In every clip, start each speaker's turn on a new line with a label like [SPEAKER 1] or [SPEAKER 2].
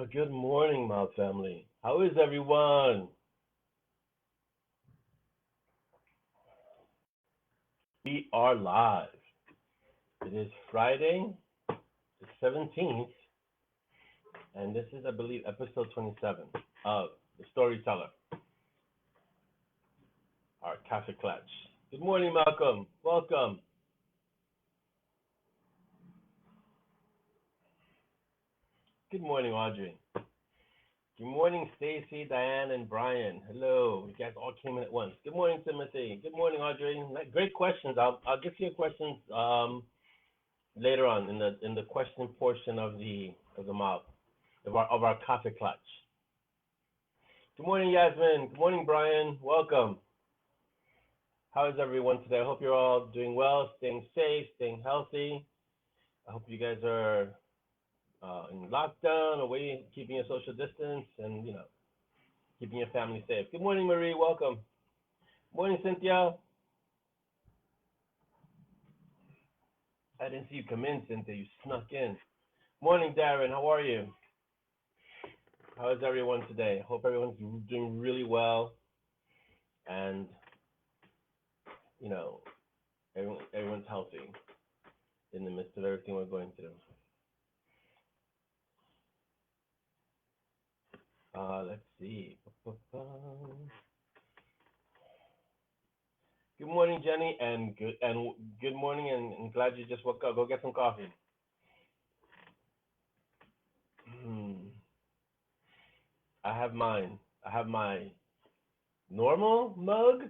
[SPEAKER 1] Good morning, my family. How is everyone? We are live. It is Friday, the 17th, and this is, I believe, episode 27 of The Storyteller, our Cafe Clutch. Good morning, Malcolm. Welcome. Good morning, Audrey. Good morning, Stacy, Diane, and Brian. Hello. You guys all came in at once. Good morning, Timothy. Good morning, Audrey. Great questions. I'll get to your questions later on in the question portion of the mob of our coffee clutch. Good morning, Yasmin. Good morning, Brian. Welcome. How is everyone today? I hope you're all doing well, staying safe, staying healthy. I hope you guys are in lockdown, away, keeping your social distance, and keeping your family safe. Good morning, Marie. Welcome. Good morning, Cynthia. I didn't see you come in, Cynthia. You snuck in. Morning, Darren. How are you? How is everyone today? Hope everyone's doing really well, and everyone's healthy in the midst of everything we're going through. Let's see. Good morning, Jenny, and good morning, and glad you just woke up. Go get some coffee. I have mine. I have my normal mug,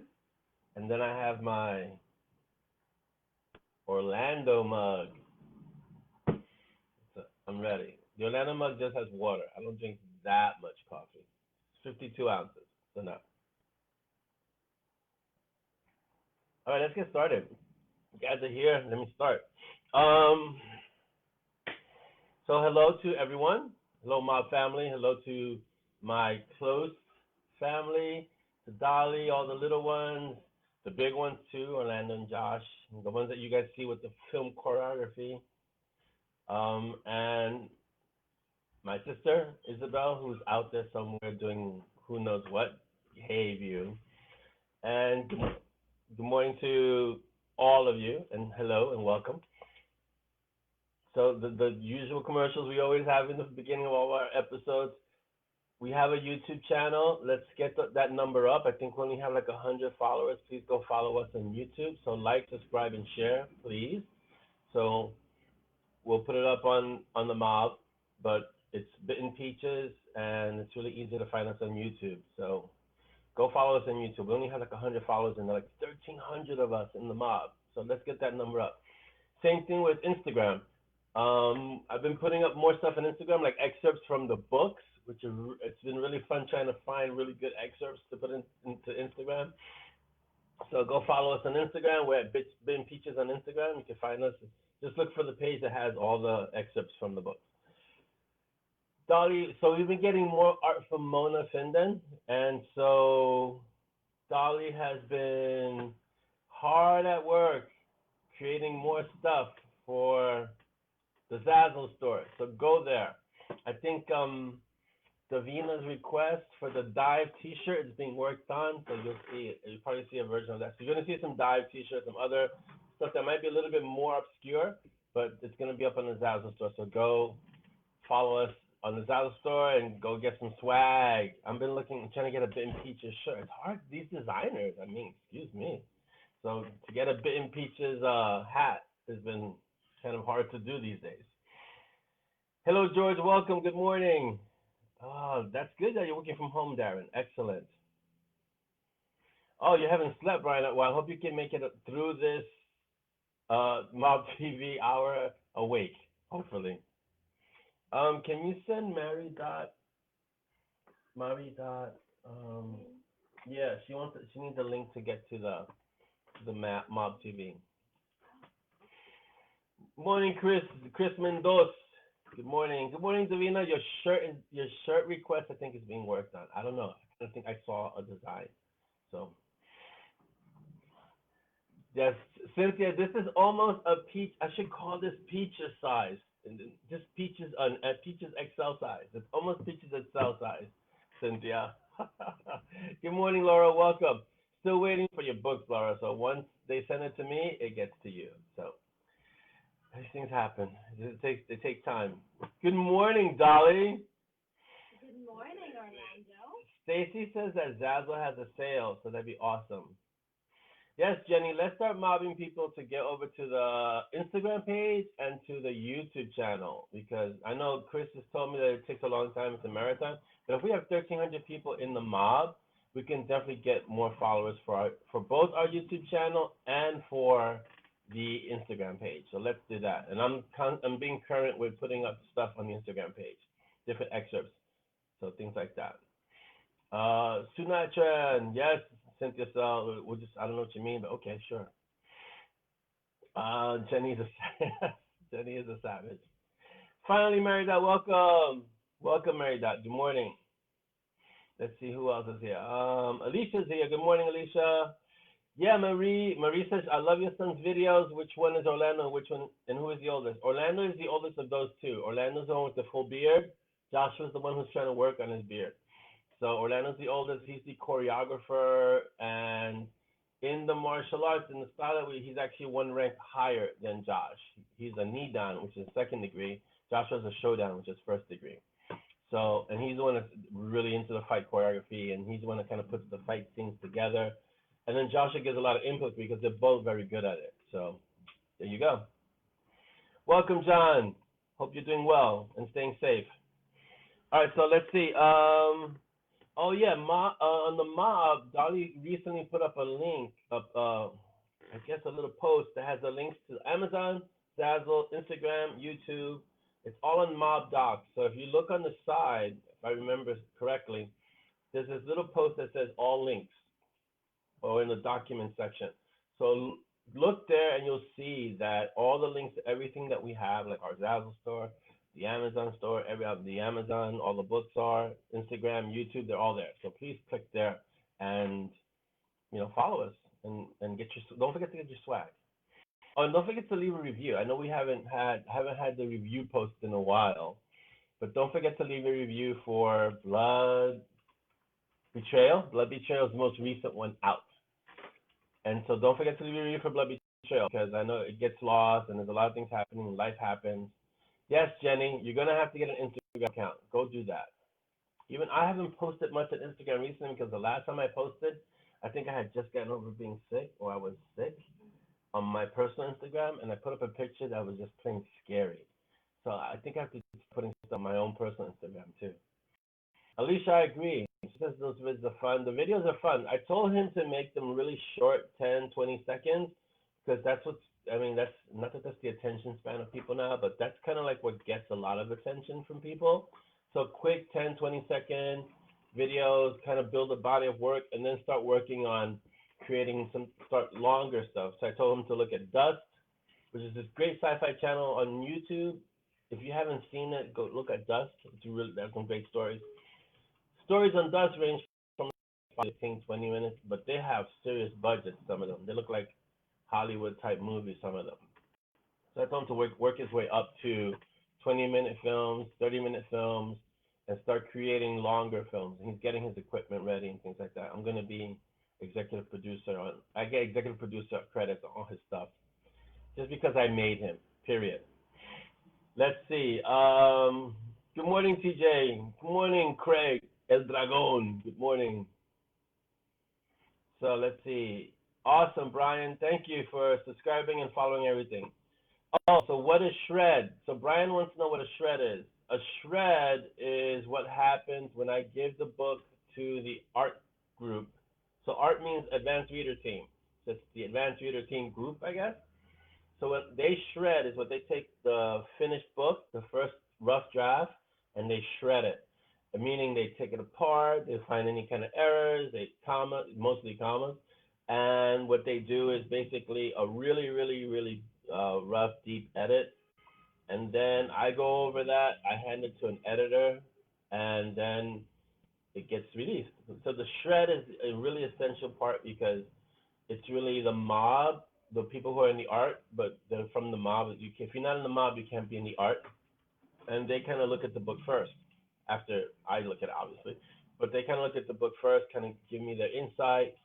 [SPEAKER 1] and then I have my Orlando mug. So I'm ready. The Orlando mug just has water. I don't drink that much coffee. It's 52 ounces, so no. All right, let's get started. You guys are here. Let me start. So hello to everyone. Hello, my family. Hello to my close family, to Dolly, all the little ones, the big ones too, Orlando and Josh, the ones that you guys see with the film choreography. And my sister, Isabel, who's out there somewhere doing who knows what. Hey, you. And good morning to all of you, and hello and welcome. So the usual commercials we always have in the beginning of all our episodes. We have a YouTube channel. Let's get that number up. I think when we have like 100 followers, please go follow us on YouTube. So like, subscribe, and share, please. So we'll put it up on the mob, but it's Bitten Peaches, and it's really easy to find us on YouTube. So go follow us on YouTube. We only have like 100 followers, and there are like 1,300 of us in the mob. So let's get that number up. Same thing with Instagram. I've been putting up more stuff on Instagram, like excerpts from the books, it's been really fun trying to find really good excerpts to put into Instagram. So go follow us on Instagram. We're at Bitten Peaches on Instagram. You can find us. Just look for the page that has all the excerpts from the books. Dolly, so we've been getting more art from Mona Finden, and so Dolly has been hard at work creating more stuff for the ZAZZLE store. So go there. I think Davina's request for the Dive T-shirt is being worked on, so you'll probably see a version of that. So you're gonna see some Dive T-shirts, some other stuff that might be a little bit more obscure, but it's gonna be up on the ZAZZLE store. So go follow us on the ZAZZLE store and go get some swag. I've been trying to get a Bitten Peaches shirt. It's hard. These designers, excuse me. So to get a Bitten Peaches hat has been kind of hard to do these days. Hello, George. Welcome. Good morning. Oh, that's good that you're working from home, Darren. Excellent. Oh, you haven't slept, Brian. Well, I hope you can make it through this Mob TV hour awake, hopefully. Can you send Mary dot? Yeah, she needs a link to get to the Mob TV. Morning, Chris Mendoza. Good morning. Good morning, Davina. Your shirt request, I think, is being worked on. I don't know. I don't think I saw a design. So, yes, Cynthia, this is almost a peach. I should call this peaches size. just Peaches on Peaches XL size. It's almost Peaches XL size, Cynthia. Good morning, Laura. Welcome. Still waiting for your books, Laura. So once they send it to me, it gets to you. So these things happen. They take time. Good morning, Dolly.
[SPEAKER 2] Good morning, Orlando.
[SPEAKER 1] Stacy says that ZAZZLE has a sale, so that'd be awesome. Yes, Jenny, let's start mobbing people to get over to the Instagram page and to the YouTube channel because I know Chris has told me that it takes a long time. It's a marathon. But if we have 1,300 people in the mob, we can definitely get more followers for both our YouTube channel and for the Instagram page. So let's do that. And I'm being current with putting up stuff on the Instagram page, different excerpts, so things like that. Sunatra, yes, Cynthia, so we'll just, I don't know what you mean, but okay, sure. Jenny's a Jenny is a savage. Finally, Mary Dot, welcome. Welcome, Mary Dot. Good morning. Let's see who else is here. Alicia's here. Good morning, Alicia. Yeah, Marie. Marie says, I love your son's videos. Which one is Orlando? Which one, and who is the oldest? Orlando is the oldest of those two. Orlando's the one with the full beard. Joshua's the one who's trying to work on his beard. So Orlando's the oldest. He's the choreographer, and in the martial arts, in the style that he's actually one rank higher than Josh. He's a Nidan, which is second degree. Joshua's a Shodan, which is first degree. So, and he's the one that's really into the fight choreography, and he's the one that kind of puts the fight scenes together. And then Joshua gives a lot of input because they're both very good at it. So, there you go. Welcome, John. Hope you're doing well and staying safe. All right, so let's see. Oh yeah, on the mob, Dolly recently put up a link, I guess a little post that has the links to Amazon, ZAZZLE, Instagram, YouTube. It's all on Mob Docs. So if you look on the side, if I remember correctly, there's this little post that says all links, or in the document section. So look there and you'll see that all the links to everything that we have, like our ZAZZLE store, the Amazon store, the Amazon, all the books are, Instagram, YouTube, they're all there. So please click there and, follow us and get your, don't forget to get your swag. Oh, and don't forget to leave a review. I know we haven't had the review post in a while, but don't forget to leave a review for Blood Betrayal. Blood Betrayal is the most recent one out. And so don't forget to leave a review for Blood Betrayal because I know it gets lost and there's a lot of things happening and life happens. Yes, Jenny, you're going to have to get an Instagram account. Go do that. Even I haven't posted much on Instagram recently because the last time I posted, I think I had just gotten over being sick or I was sick on my personal Instagram, and I put up a picture that was just plain scary. So I think I have to start putting stuff on my own personal Instagram too. Alicia, I agree. She says those videos are fun. The videos are fun. I told him to make them really short, 10, 20 seconds, because that's that's not that that's the attention span of people now, but that's kind of like what gets a lot of attention from people. So quick 10, 20-second videos, kind of build a body of work, and then start working on start longer stuff. So I told him to look at Dust, which is this great sci-fi channel on YouTube. If you haven't seen it, go look at Dust. There's some great stories. Stories on Dust range from 15, 20 minutes, but they have serious budgets, some of them. They look like Hollywood type movies, some of them. So I told him to work his way up to 20-minute films, 30-minute films, and start creating longer films. And he's getting his equipment ready and things like that. I'm going to be executive producer I get executive producer credits on all his stuff just because I made him, period. Let's see. Good morning, TJ. Good morning, Craig El Dragon. Good morning. So let's see. Awesome, Brian. Thank you for subscribing and following everything. Oh, so what is shred? So Brian wants to know what a shred is. A shred is what happens when I give the book to the art group. So art means advanced reader team. So it's the advanced reader team group, I guess. So what they shred is what they take the finished book, the first rough draft, and they shred it. Meaning they take it apart, they find any kind of errors, mostly commas, and what they do is basically a really, really, really rough, deep edit. And then I go over that, I hand it to an editor, and then it gets released. So the shred is a really essential part because it's really the mob, the people who are in the art, but they're from the mob. If you're not in the mob, you can't be in the art. and they kind of look at the book first. After I look at it, obviously, but they kind of look at the book first, kind of give me their insight.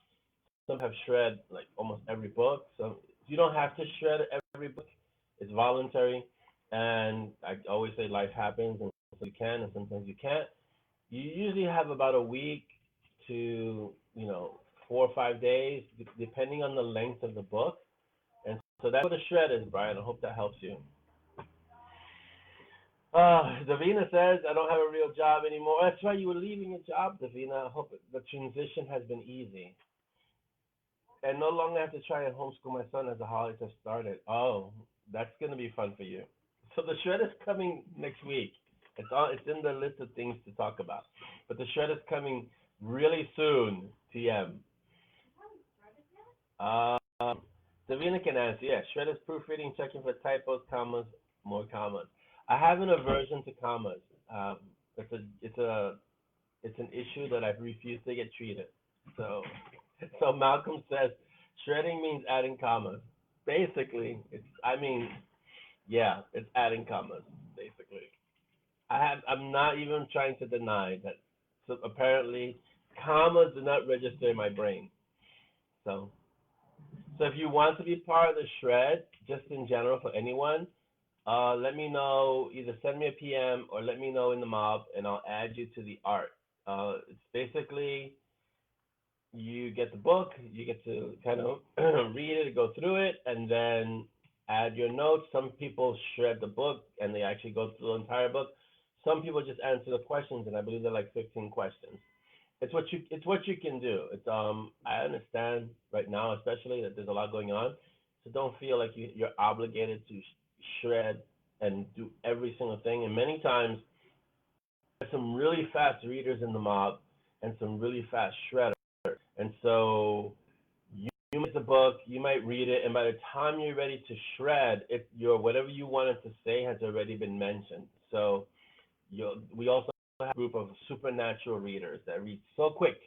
[SPEAKER 1] Some have shred like almost every book, so you don't have to shred every book. It's voluntary, and I always say life happens, and sometimes you can, and sometimes you can't. You usually have about a week to 4 or 5 days, depending on the length of the book. And so that's what a shred is, Brian. I hope that helps you. Davina says, I don't have a real job anymore. That's right, you were leaving a job, Davina. I hope the transition has been easy. And no longer have to try and homeschool my son as the holidays have started. Oh, that's going to be fun for you. So the shred is coming next week. It's in the list of things to talk about. But the shred is coming really soon, TM. Uh, Davina can answer. Yeah, shred is proofreading, checking for typos, commas, more commas. I have an aversion to commas. Um, it's an issue that I've refused to get treated. So so Malcolm says shredding means adding commas. Basically, yeah, it's adding commas. Basically, I'm not even trying to deny that. So apparently, commas do not register in my brain. So so if you want to be part of the shred, just in general for anyone, let me know. Either send me a PM or let me know in the mob, and I'll add you to the art. It's basically you get the book, you get to kind of read it, go through it, and then add your notes. Some people shred the book and they actually go through the entire book. Some people just answer the questions, and I believe they're like 15 questions. It's what you can do. I understand right now, especially that there's a lot going on, so don't feel like you're obligated to shred and do every single thing. And many times, there's some really fast readers in the mob and some really fast shredders. And so you might the book, you might read it, and by the time you're ready to shred, your whatever you wanted to say has already been mentioned. So we also have a group of supernatural readers that read so quick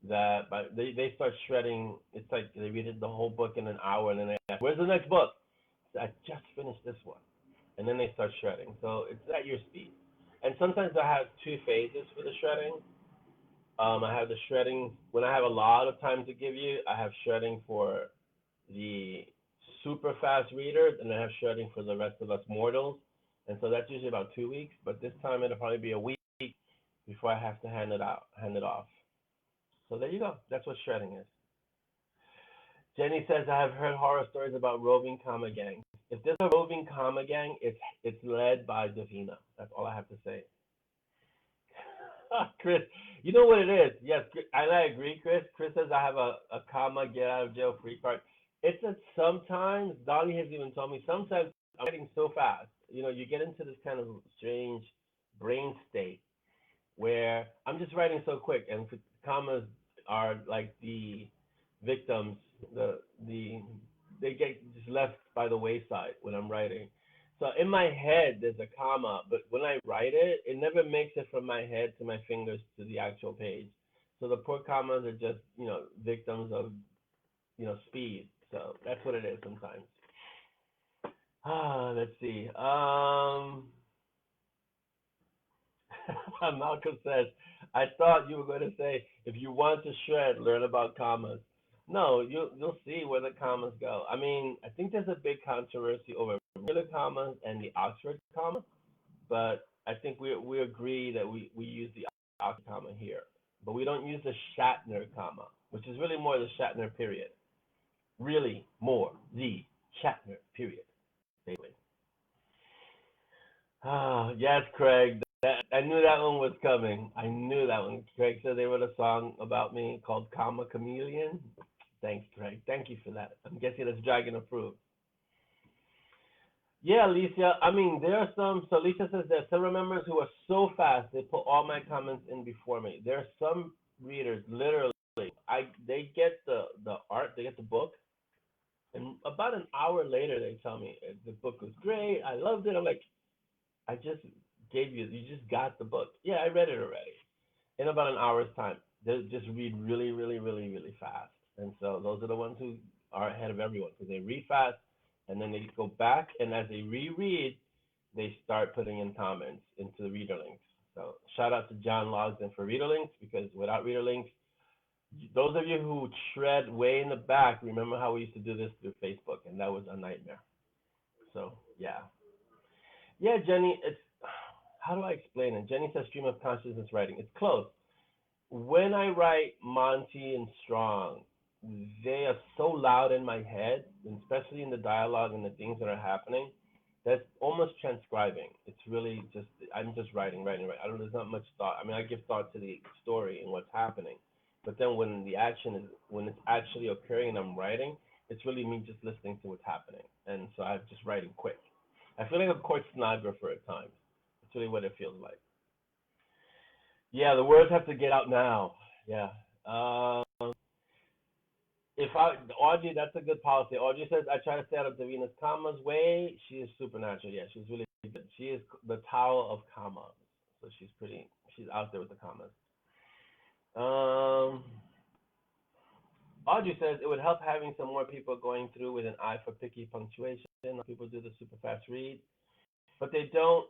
[SPEAKER 1] that they start shredding. It's like they read it, the whole book in an hour, and then they ask, "Where's the next book?" I just finished this one, and then they start shredding. So it's at your speed. And sometimes I have two phases for the shredding. I have the shredding when I have a lot of time to give you. I have shredding for the super fast readers, and I have shredding for the rest of us mortals. And so that's usually about 2 weeks. But this time it'll probably be a week before I have to hand it off. So there you go. That's what shredding is. Jenny says I have heard horror stories about roving comma gangs. If there's a roving comma gang, it's led by Davina. That's all I have to say. Chris, you know what it is? Yes, and I agree, Chris. Chris says I have a comma get out of jail free card. It's that sometimes Dolly has even told me sometimes I'm writing so fast. You get into this kind of strange brain state where I'm just writing so quick, and commas are like the victims. The they get just left by the wayside when I'm writing. So in my head, there's a comma, but when I write it, it never makes it from my head to my fingers to the actual page. So the poor commas are just, victims of, speed. So that's what it is sometimes. Let's see. Malcolm says, I thought you were going to say, if you want to shred, learn about commas. No, you'll see where the commas go. I mean, I think there's a big controversy over regular commas and the Oxford comma, but I think we agree that we use the Oxford comma here, but we don't use the Shatner comma, which is really more the Shatner period. Really more the Shatner period, basically. Yes, Craig. I knew that one was coming. I knew that one. Craig said they wrote a song about me called Comma Chameleon. Thanks, Craig. Thank you for that. I'm guessing that's Dragon approved. Yeah, Alicia. I mean, there are some. So Alicia says there are some members who are so fast they put all my comments in before me. There are some readers, literally, they get the art, they get the book, and about an hour later they tell me the book was great. I loved it. I'm like, I just you just got the book. Yeah, I read it already in about an hour's time. They just read really, really, really, really fast. And so those are the ones who are ahead of everyone because they read fast and then they go back and as they reread, they start putting in comments into the reader links. So shout out to John Logsdon for reader links, because without reader links, those of you who tread way in the back, remember how we used to do this through Facebook, and that was a nightmare. So yeah, yeah, Jenny, it's how do I explain it? Jenny says stream of consciousness writing. It's close. When I write Monty and Strong, they are so loud in my head, and especially in the dialogue and the things that are happening, that's almost transcribing. It's really just, I'm just writing. I don't, there's not much thought. I mean, I give thought to the story and what's happening, but then when the action is, when it's actually occurring and I'm writing, it's really me just listening to what's happening. And so I'm just writing quick. I feel like a court stenographer at times. That's really what it feels like. Yeah, the words have to get out now. Yeah. If I, Audrey, that's a good policy. Audrey says, I try to stay out of Davina's commas way. She is supernatural. Yeah, she's really good. She is the tower of commas. So she's pretty, she's out there with the commas. Audrey says, it would help having some more people going through with an eye for picky punctuation. People do the super fast read, but they don't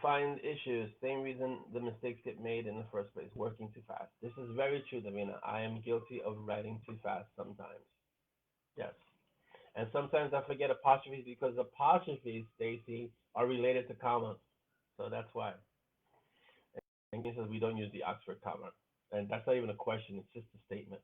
[SPEAKER 1] find issues. Same reason the mistakes get made in the first place, working too fast. This is very true, Davina. I am guilty of writing too fast sometimes. Yes. And sometimes I forget apostrophes because apostrophes, Stacy, are related to commas. So that's why. And he says we don't use the Oxford comma. And that's not even a question, it's just a statement.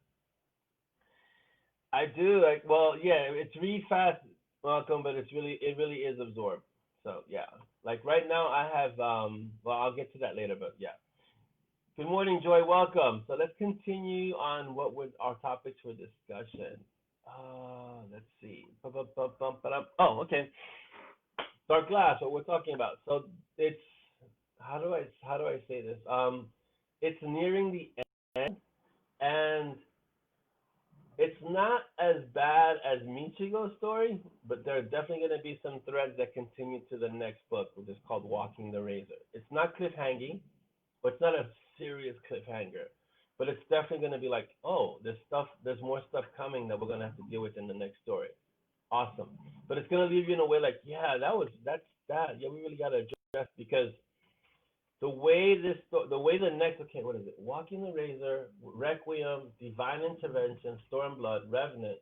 [SPEAKER 1] I do, like, well, yeah, it's read fast, Malcolm, but it really is absorbed. So yeah, like right now I have, well, I'll get to that later, but yeah. Good morning, Joy, welcome. So let's continue on what was our topics for discussion. Let's see. Oh, okay. Dark glass, what we're talking about. So it's, how do I say this? It's nearing the end, and it's not as bad as Michigo's story, but there are definitely going to be some threads that continue to the next book, which is called Walking the Razor. It's not cliffhanging, but it's not a serious cliffhanger, but it's definitely going to be like, oh, there's more stuff coming that we're going to have to deal with in the next story. Awesome. But it's going to leave you in a way like, yeah, that's that. Yeah, we really got to address, because the way the next, okay, what is it? Walking the Razor, Requiem, Divine Intervention, Stormblood, Revenant,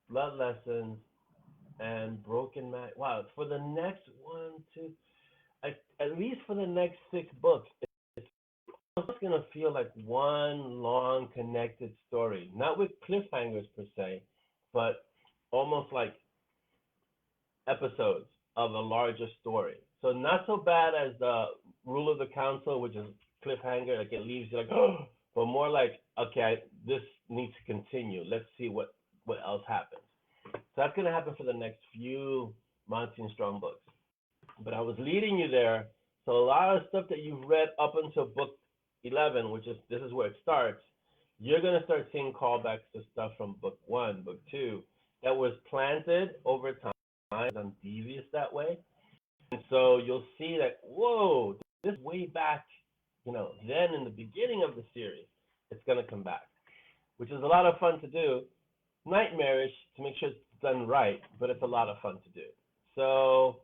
[SPEAKER 1] Blood Lessons, and Broken Man. Wow, for the next at least for the next 6 books, it's almost going to feel like one long connected story. Not with cliffhangers per se, but almost like episodes of a larger story. So not so bad as the Rule of the Council, which is cliffhanger, like it leaves you like, oh, but more like, okay, this needs to continue. Let's see what else happens. So that's going to happen for the next few Monty and Strong books. But I was leading you there. So a lot of stuff that you've read up until book 11, which is, this is where it starts, you're going to start seeing callbacks to stuff from book 1, book 2, that was planted over time, I'm devious that way. And so you'll see that, whoa, this way back, then in the beginning of the series, it's going to come back, which is a lot of fun to do. Nightmarish to make sure it's done right, but it's a lot of fun to do. So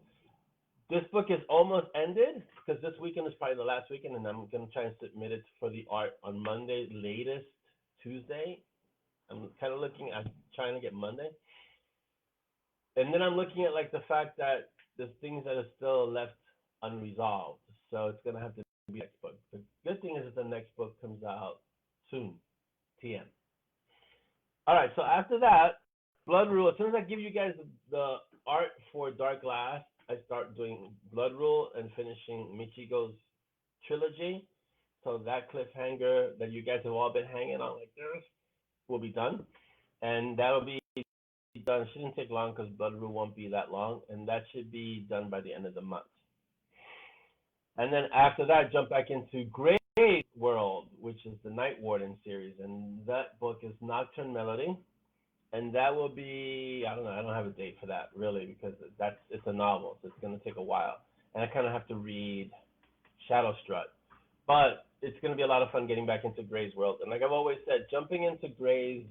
[SPEAKER 1] this book is almost ended, because this weekend is probably the last weekend, and I'm going to try and submit it for the art on Monday, latest Tuesday. I'm kind of looking at trying to get Monday. And then I'm looking at like the fact that there's things that are still left unresolved. So it's going to have to be next book. The good thing is that the next book comes out soon, TM. All right, so after that, Blood Rule, as soon as I give you guys the art for Dark Glass, I start doing Blood Rule and finishing Michigo's trilogy. So that cliffhanger that you guys have all been hanging on like this will be done. And that'll be done. It shouldn't take long because Blood Rule won't be that long. And that should be done by the end of the month. And then after that, jump back into Gray's World, which is the Night Warden series. And that book is Nocturne Melody. And that will be, I don't know, I don't have a date for that really, because it's a novel, so it's going to take a while. And I kind of have to read Shadow Strut. But it's going to be a lot of fun getting back into Gray's World. And like I've always said, jumping into Gray's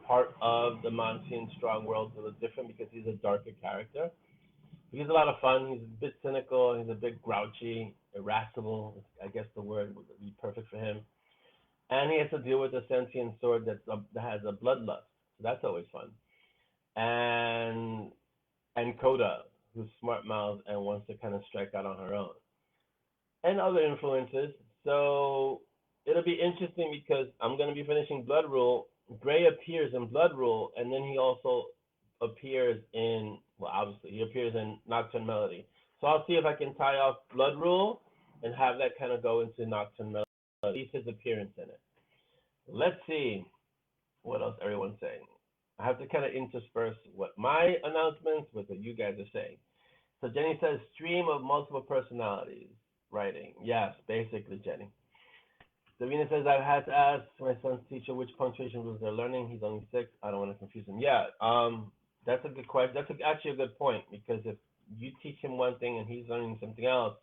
[SPEAKER 1] part of the Monty and Strong world is a little different because he's a darker character. He's a lot of fun. He's a bit cynical. He's a bit grouchy, irascible. I guess the word would be perfect for him. And he has to deal with a sentient sword that has a bloodlust. So that's always fun. And Coda, who's smart mouthed and wants to kind of strike out on her own, and other influences. So it'll be interesting because I'm going to be finishing Blood Rule. Gray appears in Blood Rule, and then he also appears in, well, obviously, he appears in Nocturne Melody. So I'll see if I can tie off Blood Rule and have that kind of go into Nocturne Melody, at least his appearance in it. Let's see what else everyone's saying. I have to kind of intersperse what my announcements with what you guys are saying. So Jenny says, stream of multiple personalities writing. Yes, basically, Jenny. Davina says, I've had to ask my son's teacher which punctuation rules they're learning. He's only 6. I don't want to confuse him. Yeah, that's a good question. That's actually a good point, because if you teach him one thing and he's learning something else,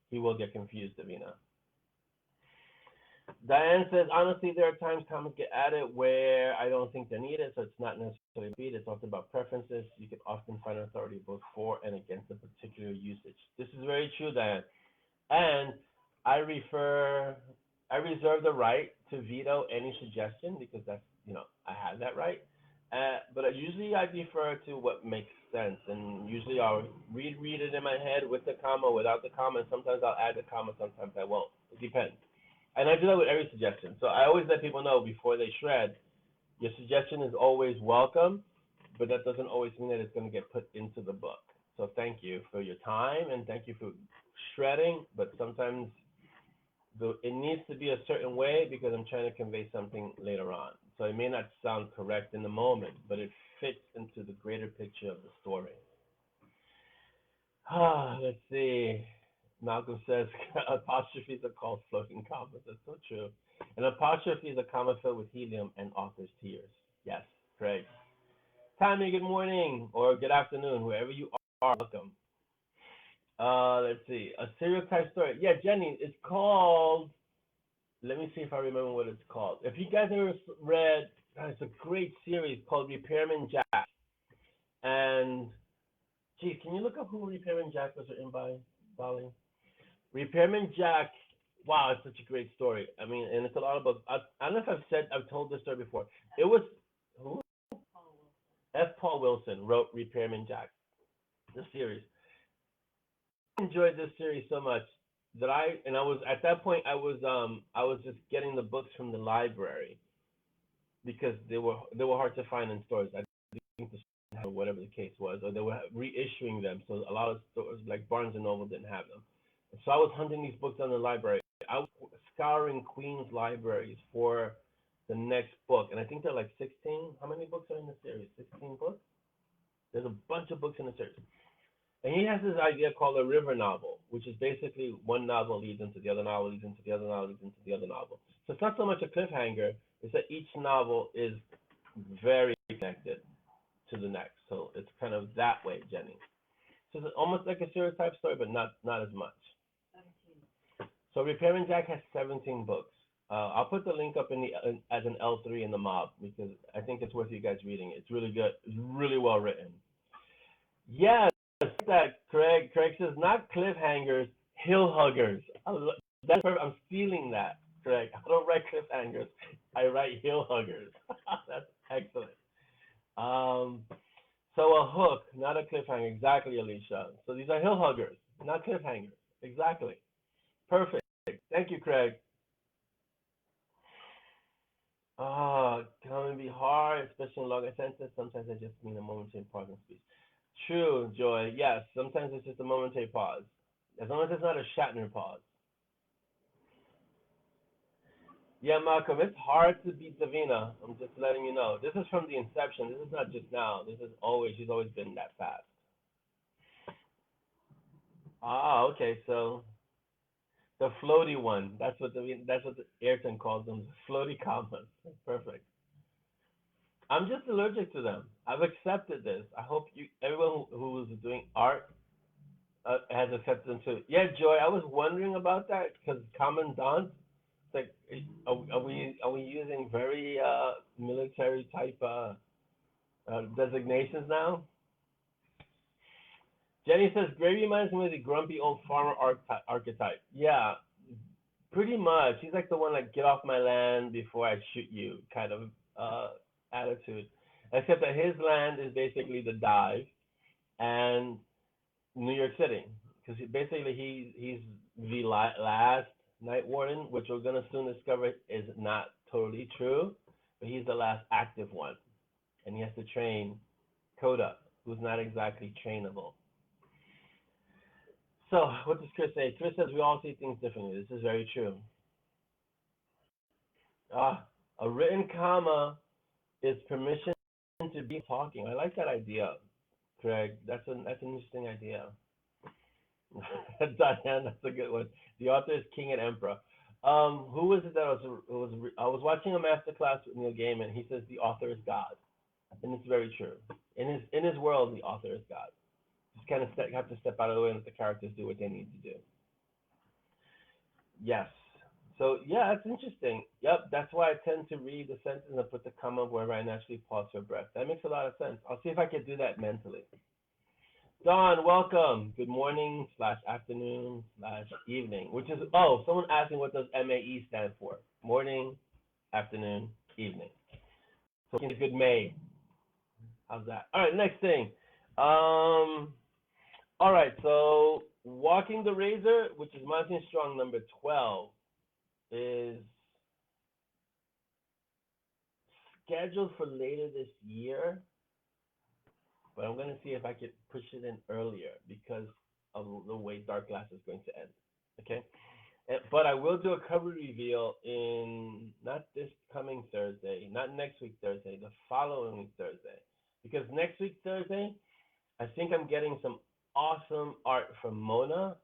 [SPEAKER 1] he will get confused, Davina. Diane says, honestly, there are times comments get added where I don't think they're needed, so it's not necessarily a beat. It's also about preferences. You can often find authority both for and against a particular usage. This is very true, Diane. And I reserve the right to veto any suggestion because that's, I have that right. But usually I defer to what makes sense, and usually I'll read it in my head with the comma, without the comma, and sometimes I'll add the comma, sometimes I won't. It depends. And I do that with every suggestion. So I always let people know before they shred, your suggestion is always welcome, but that doesn't always mean that it's going to get put into the book. So thank you for your time, and thank you for shredding, but sometimes it needs to be a certain way because I'm trying to convey something later on. So it may not sound correct in the moment, but it fits into the greater picture of the story. Let's see. Malcolm says apostrophes are called floating commas. That's so true. An apostrophe is a comma filled with helium and author's tears. Yes, Craig. Tammy, good morning or good afternoon, wherever you are. Welcome. Let's see. A stereotype story. Yeah, Jenny, it's called. Let me see if I remember what it's called. If you guys ever read, it's a great series called Repairman Jack. And, geez, can you look up who Repairman Jack was written by, Dolly? Repairman Jack, wow, it's such a great story. I mean, and it's a lot about, I don't know if I've told this story before. It was, who? F. Paul Wilson wrote Repairman Jack, the series. I enjoyed this series so much that at that point, I was just getting the books from the library because they were hard to find in stores. I think or whatever the case was, or they were reissuing them. So a lot of stores like Barnes and Noble didn't have them. So I was hunting these books down the library. I was scouring Queen's libraries for the next book, and I think there are like 16. How many books are in the series? 16 books? There's a bunch of books in the series. And he has this idea called a river novel, which is basically one novel leads into the other novel, leads into the other novel, leads into the other novel. So it's not so much a cliffhanger, it's that each novel is very connected to the next. So it's kind of that way, Jenny. So it's almost like a stereotype story, but not as much. 17. So Repairman Jack has 17 books. I'll put the link up as an L3 in the mob because I think it's worth you guys reading. It's really good. It's really well written. Yes, that Craig. Craig says not cliffhangers, hill huggers. That's perfect. I'm stealing that, Craig. I don't write cliffhangers. I write hill huggers. That's excellent. So a hook, not a cliffhanger. Exactly, Alicia. So these are hill huggers, not cliffhangers. Exactly. Perfect. Thank you, Craig. Can be hard, especially in longer sentences. Sometimes I just mean a momentary pause in speech. True, Joy. Yes, sometimes it's just a momentary pause. As long as it's not a Shatner pause. Yeah, Malcolm, it's hard to beat Davina. I'm just letting you know. This is from the inception. This is not just now. This is always, she's always been that fast. Okay, so the floaty one. That's what Ayrton calls them, floaty commas. Perfect. I'm just allergic to them. I've accepted this. I hope everyone who is doing art has accepted them too. Yeah, Joy, I was wondering about that because commandant, like, are we using very military type designations now? Jenny says Gray reminds me of the grumpy old farmer archetype. Yeah, pretty much. He's like the one like get off my land before I shoot you kind of attitude. Except that his land is basically the dive and New York City, because he's the last night warden, which we're gonna soon discover is not totally true, but he's the last active one, and he has to train Coda, who's not exactly trainable. So what does Chris say? Chris says we all see things differently. This is very true. A written comma is permission to be talking. I like that idea, Craig. That's an interesting idea. Diane, that's a good one. The author is King and Emperor. Who was it that I was watching a master class with Neil Gaiman. He says the author is God, and it's very true. In his world, the author is God. Just kind of have to step out of the way and let the characters do what they need to do. Yes. So yeah, it's interesting. Yep, that's why I tend to read the sentence and put the comma wherever I naturally pause for breath. That makes a lot of sense. I'll see if I can do that mentally. Dawn, welcome. Good morning / afternoon / evening, which is, someone asked me what does MAE stand for? Morning, afternoon, evening. So it's a good May. How's that? All right, next thing. All right, so Walking the Razor, which is Monty Strong number 12, is scheduled for later this year, but I'm going to see if I could push it in earlier because of the way Dark Glass is going to end. Okay? But I will do a cover reveal in not this coming Thursday, not next week Thursday, the following week Thursday. Because next week Thursday, I think I'm getting some awesome art from Mona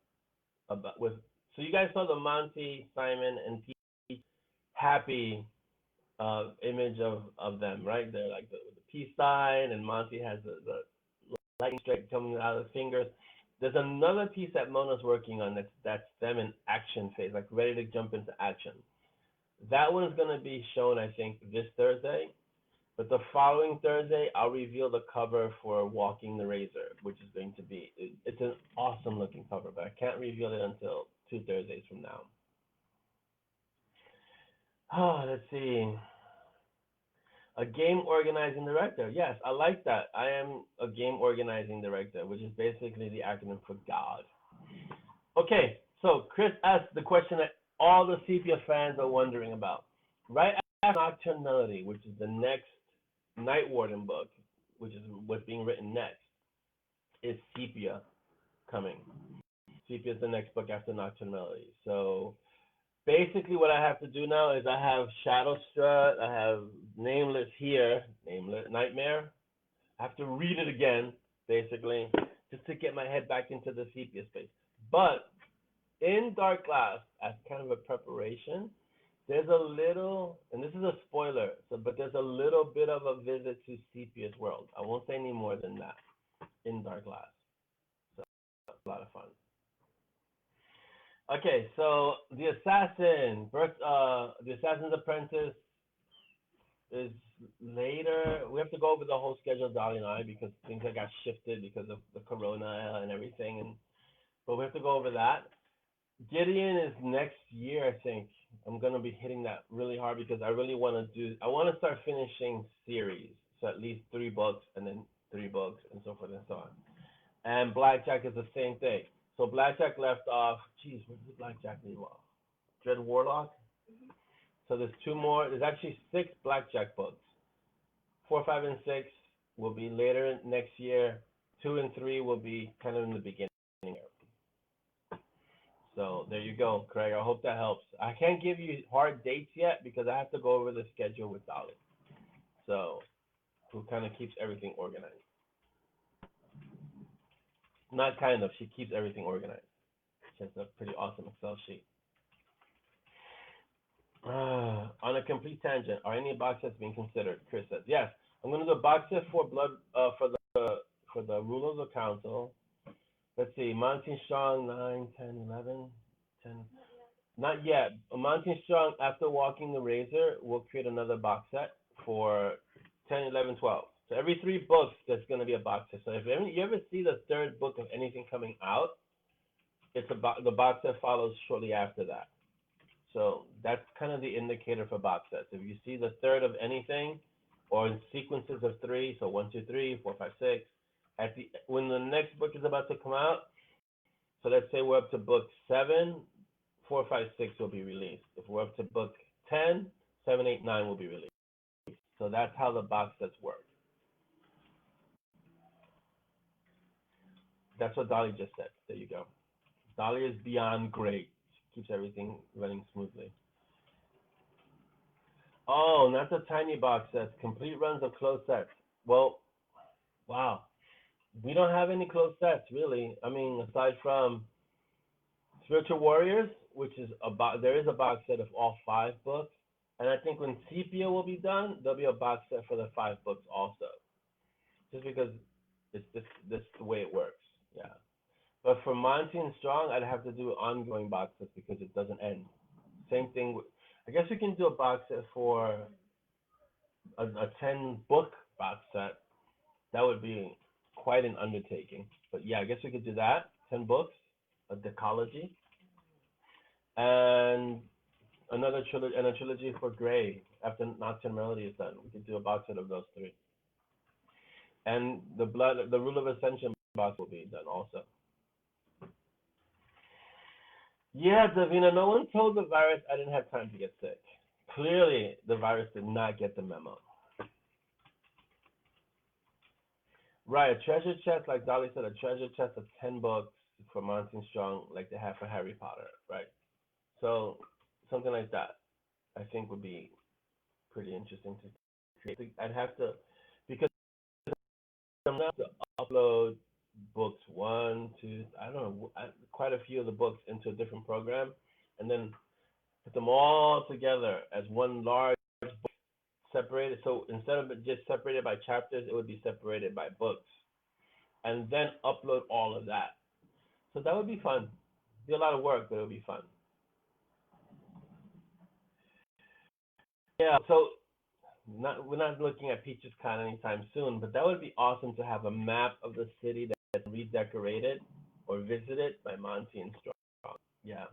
[SPEAKER 1] so you guys saw the Monty, Simon, and Pete happy image of them, right? They're like the peace sign, and Monty has the lightning strike coming out of the fingers. There's another piece that Mona's working on that's them in action phase, like ready to jump into action. That one's going to be shown, I think, this Thursday. But the following Thursday, I'll reveal the cover for Walking the Razor, which is going to be, it's an awesome looking cover, but I can't reveal it until 2 Thursdays from now. Let's see. A game organizing director. Yes, I like that. I am a game organizing director, which is basically the acronym for God. Okay, so Chris asked the question that all the Sepia fans are wondering about. Right after Nocturne Melody, which is the next Night Warden book, which is what's being written next, is Sepia coming. Sepia is the next book after Nocturne Melody. So basically what I have to do now is I have Shadow Strut, I have Nameless here, Nameless Nightmare. I have to read it again, basically, just to get my head back into the Sepia space. But in Dark Glass, as kind of a preparation, there's a little, and this is a spoiler, but there's a little bit of a visit to Sepia's world. I won't say any more than that in Dark Glass. So it's a lot of fun. Okay, so the Assassin's Apprentice is later. We have to go over the whole schedule, Dolly and I, because things got shifted because of the corona and everything. But we have to go over that. Gideon is next year, I think. I'm going to be hitting that really hard because I really want to start finishing series. So at least 3 books and then 3 books and so forth and so on. And Blackjack is the same thing. So Blackjack left off, where did Blackjack leave off? Dread Warlock? Mm-hmm. So there's 2 more. There's actually 6 Blackjack books. 4, 5, and 6 will be later next year. 2 and 3 will be kind of in the beginning. So there you go, Craig. I hope that helps. I can't give you hard dates yet because I have to go over the schedule with Dolly. So who kind of keeps everything organized. Not kind of, she keeps everything organized. She has a pretty awesome Excel sheet. On a complete tangent, are any box sets being considered? Chris says, yes. I'm going to do a box set for for the Rulers of Council. Let's see, Monty Strong, 9, 10, 11, 10. Not yet. Monty Strong, after Walking the Razor, will create another box set for 10, 11, 12. So every 3 books, there's going to be a box set. So if you ever see the 3rd book of anything coming out, it's the box set follows shortly after that. So that's kind of the indicator for box sets. If you see the 3rd of anything, or in sequences of 3, so 1, 2, 3, 4, 5, 6, when the next book is about to come out, so let's say we're up to book 7, 4, 5, 6 will be released. If we're up to book 10, 7, 8, 9 will be released. So that's how the box sets work. That's what Dolly just said. There you go. Dolly is beyond great. She keeps everything running smoothly. Oh, not the tiny box sets. Complete runs of closed sets. Well, wow. We don't have any closed sets, really. I mean, aside from Spiritual Warriors, which is there is a box set of all 5 books. And I think when Sepia will be done, there'll be a box set for the 5 books also. Just because it's this the way it works. Yeah. But for Monty and Strong, I'd have to do ongoing box sets because it doesn't end. Same thing. I guess we can do a box set for a 10-book box set. That would be quite an undertaking. But yeah, I guess we could do that. 10 books, a decology, and another trilogy, and a trilogy for Gray after Nocturne Melody is done. We could do a box set of those 3. And the Rule of Ascension box will be done also. Yeah, Davina, no one told the virus I didn't have time to get sick. Clearly, the virus did not get the memo. Right, a treasure chest, like Dolly said, a treasure chest of 10 books for Monty Strong, like they have for Harry Potter, right? So, something like that, I think would be pretty interesting to create. I'd have to, because I'm going to have to upload books 1, 2, I don't know, quite a few of the books into a different program, and then put them all together as one large book, separated. So instead of it just separated by chapters, it would be separated by books, and then upload all of that. So that would be fun. Be a lot of work, but it would be fun. Yeah. So we're not looking at Peaches Con anytime soon, but that would be awesome to have a map of the city that's redecorated or visited by Monty and Strong. Yeah.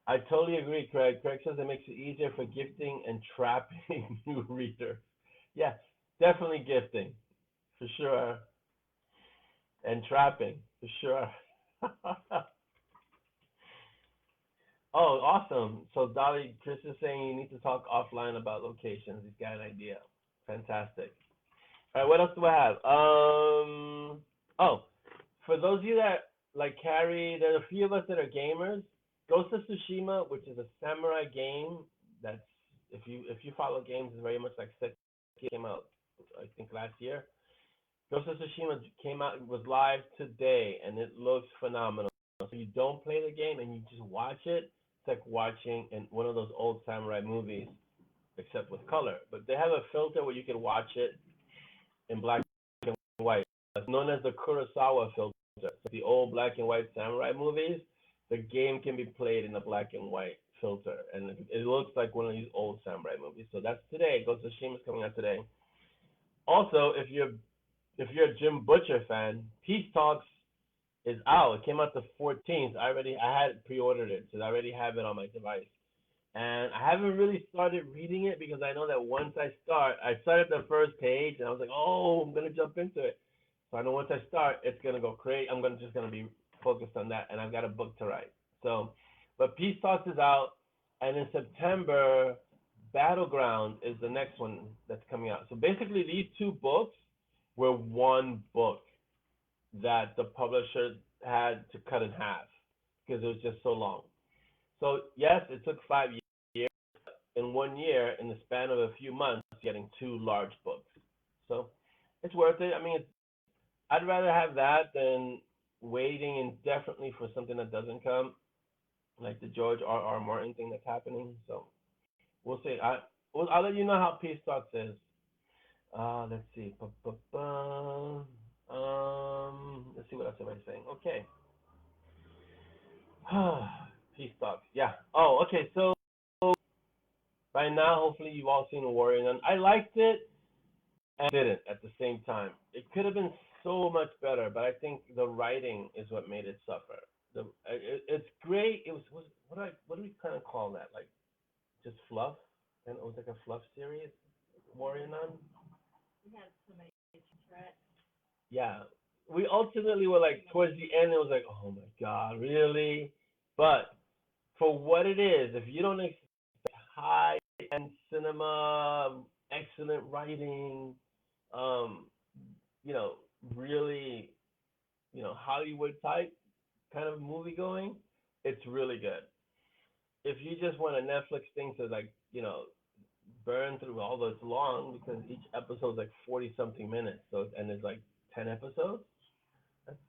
[SPEAKER 1] I totally agree, Craig. Craig says it makes it easier for gifting and trapping new readers. Yeah, definitely gifting, for sure. And trapping, for sure. Oh, awesome. So Dolly, Chris is saying you need to talk offline about locations. He's got an idea. Fantastic. All right, what else do I have? Oh, for those of you that like Carrie, there's a few of us that are gamers. Ghost of Tsushima, which is a samurai game that's if you follow games, it's very much like Sekiro, came out I think last year. Ghost of Tsushima came out, it was live today, and it looks phenomenal. So you don't play the game and you just watch it. It's like watching one of those old samurai movies, except with color. But they have a filter where you can watch it in black and white. It's known as the Kurosawa filter. So the old black and white samurai movies, the game can be played in a black and white filter, and it looks like one of these old samurai movies. So that's today. Ghost of Tsushima is coming out today. Also, if you're a Jim Butcher fan, Peace Talks is out. It came out the 14th. I had pre-ordered it, so I already have it on my device. And I haven't really started reading it because I know that once I started the first page and I was like, oh, I'm gonna jump into it. So I know once I start, it's gonna go crazy. I'm just gonna be focused on that, and I've got a book to write. So, but Peace Talks is out, and in September, Battleground is the next one that's coming out. So basically, these 2 books were one book that the publisher had to cut in half because it was just so long. So yes, it took 5 years. In 1 year, in the span of a few months, getting 2 large books. So it's worth it. I mean, I'd rather have that than waiting indefinitely for something that doesn't come, like the George R.R. Martin thing that's happening. So we'll see. I'll let you know how Peace Talks is. Let's see. Let's see what else am I saying. Okay. Peace talks. Yeah. Oh, okay. So by now, hopefully, you've all seen Warrior Nun. I liked it and didn't at the same time. It could have been so much better, but I think the writing is what made it suffer. It's great. It was what do we kind of call that? Like just fluff, and it was like a fluff series. Warrior Nun.
[SPEAKER 2] We had so many right?
[SPEAKER 1] Yeah, we ultimately were like towards the end. It was like, oh my god, really? But for what it is, if you don't expect high end cinema, excellent writing, um, you know, really, Hollywood type kind of movie going, it's really good. If you just want a Netflix thing to like, burn through, although it's long because each episode's like 40 something minutes, so and there's like 10 episodes.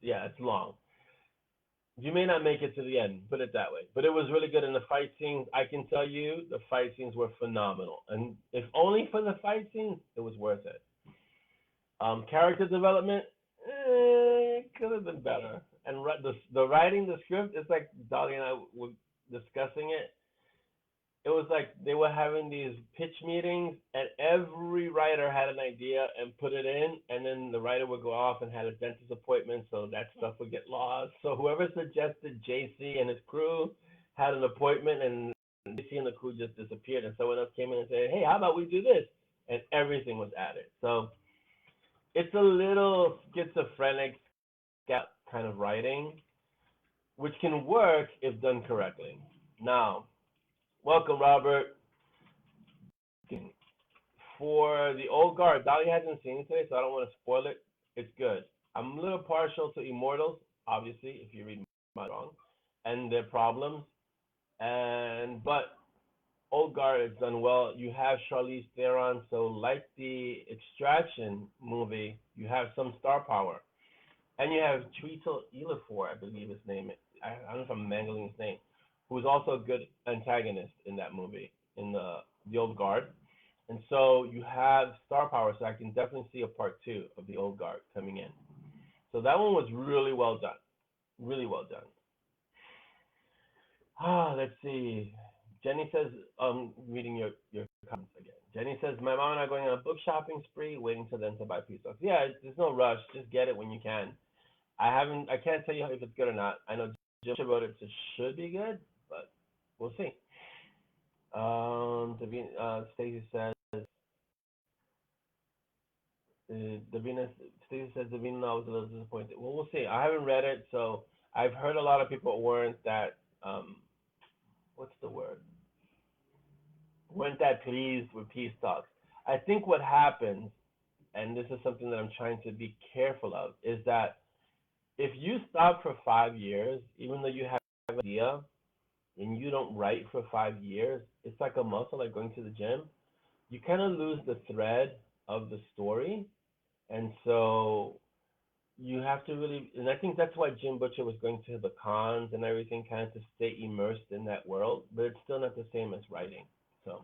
[SPEAKER 1] Yeah, it's long. You may not make it to the end, put it that way. But it was really good in the fight scenes. I can tell you the fight scenes were phenomenal. And if only for the fight scenes, it was worth it. Character development, could have been better. And the writing, the script, it's like Dolly and I were discussing it. It was like they were having these pitch meetings, and every writer had an idea and put it in, and then the writer would go off and had a dentist appointment, so that stuff would get lost. So whoever suggested JC and his crew had an appointment, and JC and the crew just disappeared, and someone else came in and said, "Hey, how about we do this?" And everything was added. So it's a little schizophrenic kind of writing, which can work if done correctly. Now, welcome, Robert. For the old guard, Dolly hasn't seen it today, so I don't want to spoil it. It's good. I'm a little partial to Immortals, obviously, if you read my wrong, and their problems. But old guard is done well. You have Charlize Theron, so like the Extraction movie, you have some star power, and you have Tweetle Elafor, I believe his name. I don't know if I'm mangling his name, who is also a good antagonist in that movie, in the old guard. And so you have star power, so I can definitely see a part two of the old guard coming in. So that one was really well done. Really well done. Let's see. Jenny says, reading your comments again. Jenny says, my mom and I are going on a book shopping spree, waiting for them to buy peace books. Yeah, there's no rush. Just get it when you can. I can't tell you if it's good or not. I know Jim wrote it, so it should be good, but we'll see. Stacy says, Davina, Steve says Davina was a little disappointed. Well, we'll see. I haven't read it, so I've heard a lot of people weren't that what's the word? Weren't that pleased with peace talks. I think what happens, and this is something that I'm trying to be careful of, is that if you stop for 5 years, even though you have an idea and you don't write for 5 years, it's like a muscle, like going to the gym. You kind of lose the thread of the story. And so you have to really, and I think that's why Jim Butcher was going to the cons and everything, kind of to stay immersed in that world, but it's still not the same as writing. So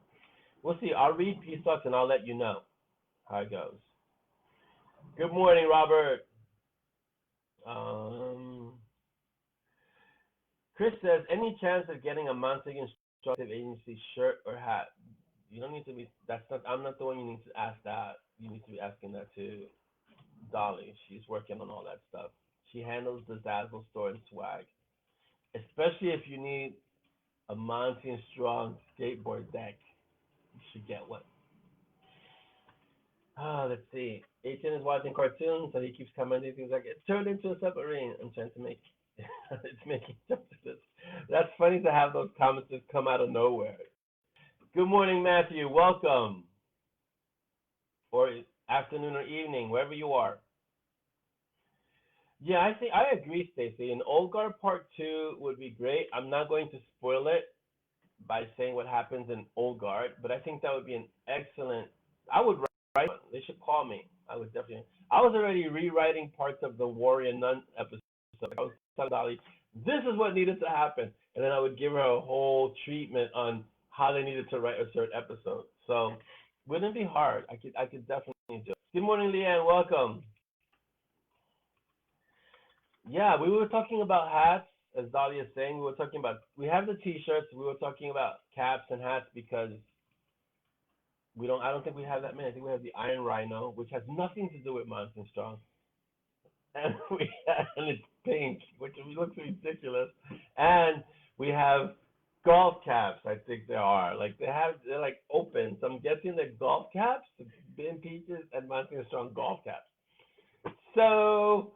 [SPEAKER 1] we'll see. I'll read Peace Talks and I'll let you know how it goes. Good morning, Robert. Chris says, any chance of getting a Monty Instructive Agency shirt or hat? You don't need to be, I'm not the one you need to ask that. You need to be asking that to Dolly. She's working on all that stuff. She handles the ZAZZLE store and swag. Especially if you need a Monty and Strong skateboard deck, you should get one. Let's see. 18 is watching cartoons, so he keeps commenting things like, it turned into a submarine. I'm trying to make it's making sense of this. That's funny to have those comments just come out of nowhere. Good morning, Matthew. Welcome. Or afternoon or evening, wherever you are. Yeah, I agree, Stacey. An Old Guard Part 2 would be great. I'm not going to spoil it by saying what happens in Old Guard, but I think that would be an excellent. I would write one. They should call me. I was already rewriting parts of the Warrior Nun episode. I was telling Dolly, this is what needed to happen, and then I would give her a whole treatment on how they needed to write a certain episode. So wouldn't be hard. I could definitely do it. Good morning, Leanne. Welcome. Yeah, we were talking about hats, as Dahlia is saying, we have the t-shirts, we were talking about caps and hats because I don't think we have that many. I think we have the Iron Rhino, which has nothing to do with Monty Strong. And and it's pink, which looks ridiculous. And we have golf caps, I think they are. Like they're like open. So I'm guessing they're golf caps, Ben Peaches and Monty Strong golf caps. So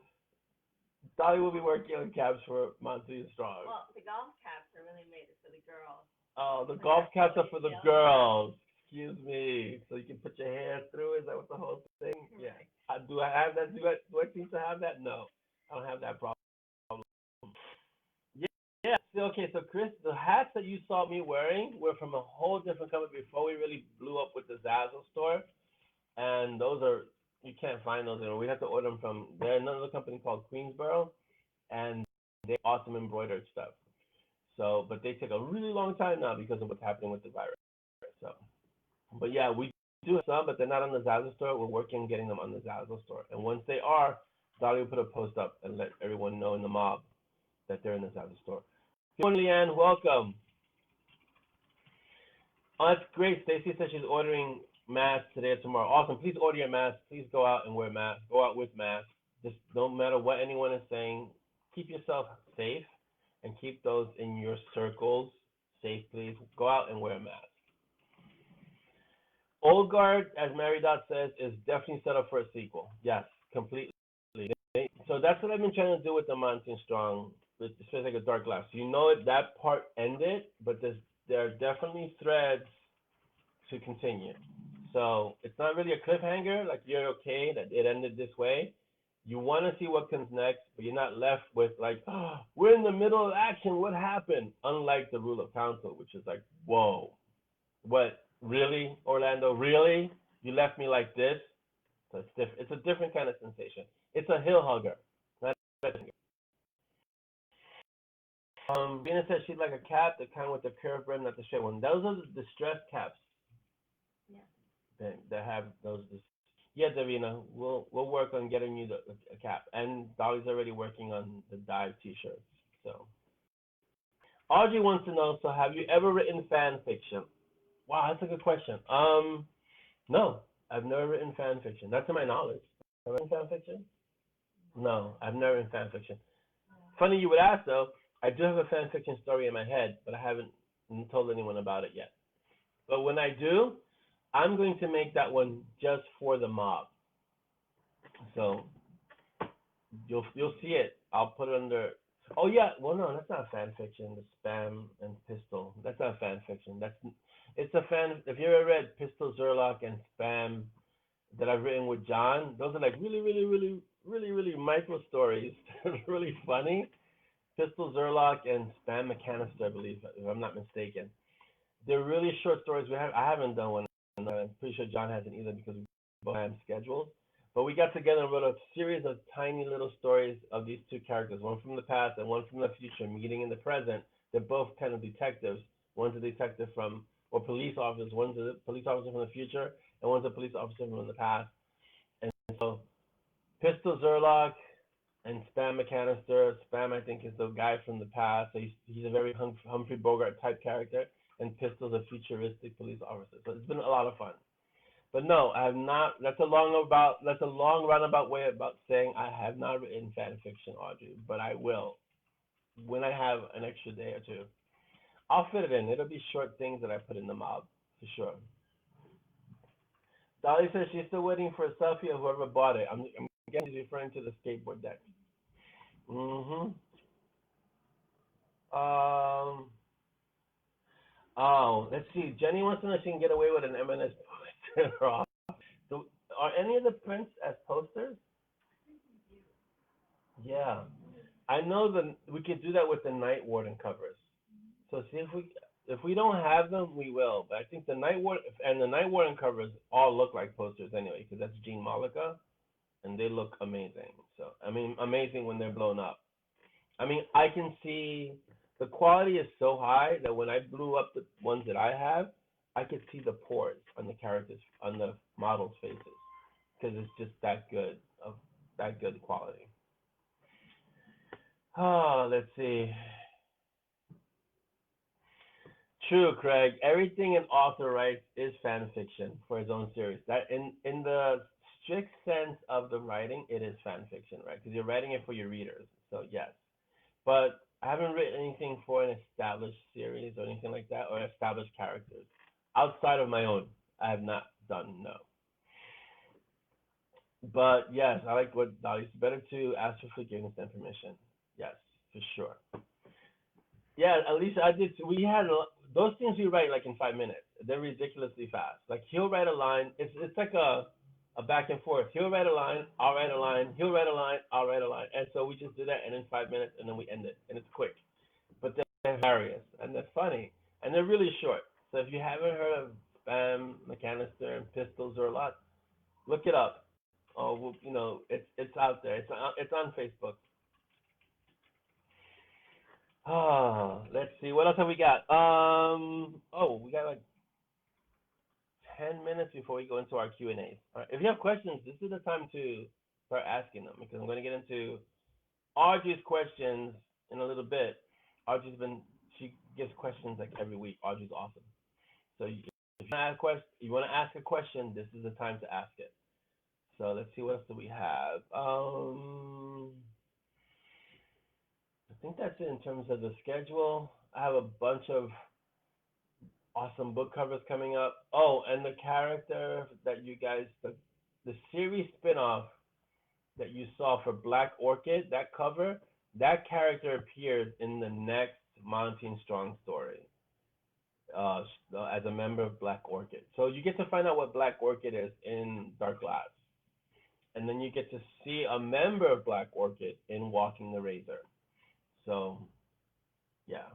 [SPEAKER 1] Dolly will be working on caps for Monty Strong.
[SPEAKER 2] Well, the golf caps are really made for the girls.
[SPEAKER 1] Oh, the golf caps are for the girls. Excuse me. So you can put your hair through? Is that what the whole thing? Yeah. Do I have that? Do I seem to have that? No. I don't have that problem. Yeah. Okay, so Chris, the hats that you saw me wearing were from a whole different company before we really blew up with the ZAZZLE store. And those are, you can't find those anymore. We have to order them from, there's another company called Queensboro, and they're awesome embroidered stuff. So, but they take a really long time now because of what's happening with the virus. So, but yeah, we do have some, but they're not on the ZAZZLE store. We're working on getting them on the ZAZZLE store. And once they are, Dolly will put a post up and let everyone know in the mob that they're in the ZAZZLE store. Good morning, Leanne. Welcome. Oh, that's great. Stacy says she's ordering masks today or tomorrow. Awesome. Please order your mask. Please go out and wear masks. Go out with masks. Just no matter what anyone is saying, keep yourself safe and keep those in your circles safe, please. Go out and wear a mask. Old Guard, as Mary Dot says, is definitely set up for a sequel. Yes, completely. So that's what I've been trying to do with the Monty Strong, with especially like a Dark Glass. You know that part ended, but there are definitely threads to continue. So it's not really a cliffhanger, like you're okay that it ended this way. You want to see what comes next, but you're not left with like, oh, we're in the middle of action, what happened? Unlike the Rule of Council, which is like, whoa, what, really, Orlando, really? You left me like this? So it's a different kind of sensation. It's a hill hugger, not a hill hugger. Venus says she'd like a cap, the kind with the curved brim, not the straight one. Those are the distressed caps. Yeah. That have those. Yeah, Davina, we'll work on getting you a cap. And Dolly's already working on the dive t-shirts. So Audrey wants to know, so have you ever written fan fiction? Wow, that's a good question. No, I've never written fan fiction. That's to my knowledge. Have I written fan fiction? No, I've never written fan fiction. Funny you would ask though, I do have a fan fiction story in my head, but I haven't told anyone about it yet. But when I do, I'm going to make that one just for the mob. So you'll see it. I'll put it under. Oh yeah, well no, that's not fan fiction. The spam and pistol. That's not fan fiction. It's a fan. If you ever read Pistol Zerlock and Spam that I've written with John, those are like really micro stories. Really funny. Pistol Zerlock and Spam McCanister, I believe, if I'm not mistaken. They're really short stories. I haven't done one. And I'm pretty sure John hasn't either because we both have schedules. But we got together and wrote a series of tiny little stories of these two characters, one from the past and one from the future, meeting in the present. They're both kind of detectives. One's a detective or police officers. One's a police officer from the future, and one's a police officer from the past. And so Pistol Zerlock and Spam McCanister. Spam, I think, is the guy from the past. So he's a very Humphrey Bogart type character. And Pistol's a futuristic police officer. So it's been a lot of fun. But no, I have not. That's a long roundabout way about saying I have not written fan fiction, Audrey. But I will when I have an extra day or two. I'll fit it in. It'll be short things that I put in the mob for sure. Dolly says she's still waiting for a selfie of whoever bought it. I'm guessing she's referring to the skateboard deck. Oh, let's see. Jenny wants to know if she can get away with an M&S poster. So, are any of the prints as posters? Yeah. I know that we could do that with the Night Warden covers. So see if we don't have them, we will. But I think the Night Warden covers all look like posters anyway, because that's Gene Malika, and they look amazing. So I mean, amazing when they're blown up. I mean, I can see the quality is so high that when I blew up the ones that I have, I could see the pores on the characters, on the models' faces, because it's just that good quality. Oh, let's see. True, Craig. Everything an author writes is fan fiction for his own series. That in the strict sense of the writing, it is fan fiction, right? Because you're writing it for your readers. So yes, but I haven't written anything for an established series or anything like that, or established characters outside of my own. I have not done no. But yes, I like what Dolly. It's better to ask for forgiveness than permission. Yes, for sure. Yeah, at least I did. We had those things we write like in 5 minutes. They're ridiculously fast. Like he'll write a line. It's like a back and forth. He'll write a line. I'll write a line. He'll write a line. I'll write a line. And so we just do that, and in 5 minutes, and then we end it, and it's quick. But they're hilarious and they're funny and they're really short. So if you haven't heard of Spam, McAllister, and Pistols or a lot, look it up. Oh, well, it's out there. It's on Facebook. Ah, let's see. What else have we got? Oh, we got like 10 minutes before we go into our Q and A's. All right. If you have questions, this is the time to start asking them because I'm going to get into Audrey's questions in a little bit. She gives questions like every week. Audrey's awesome. So if you want to ask a question, this is the time to ask it. So let's see what else do we have. I think that's it in terms of the schedule. I have a bunch of awesome book covers coming up. Oh, and the character that the series spinoff that you saw for Black Orchid, that cover, that character appears in the next Monty and Strong story uh, as a member of Black Orchid. So you get to find out what Black Orchid is in Dark Glass. And then you get to see a member of Black Orchid in Walking the Razor. So, yeah.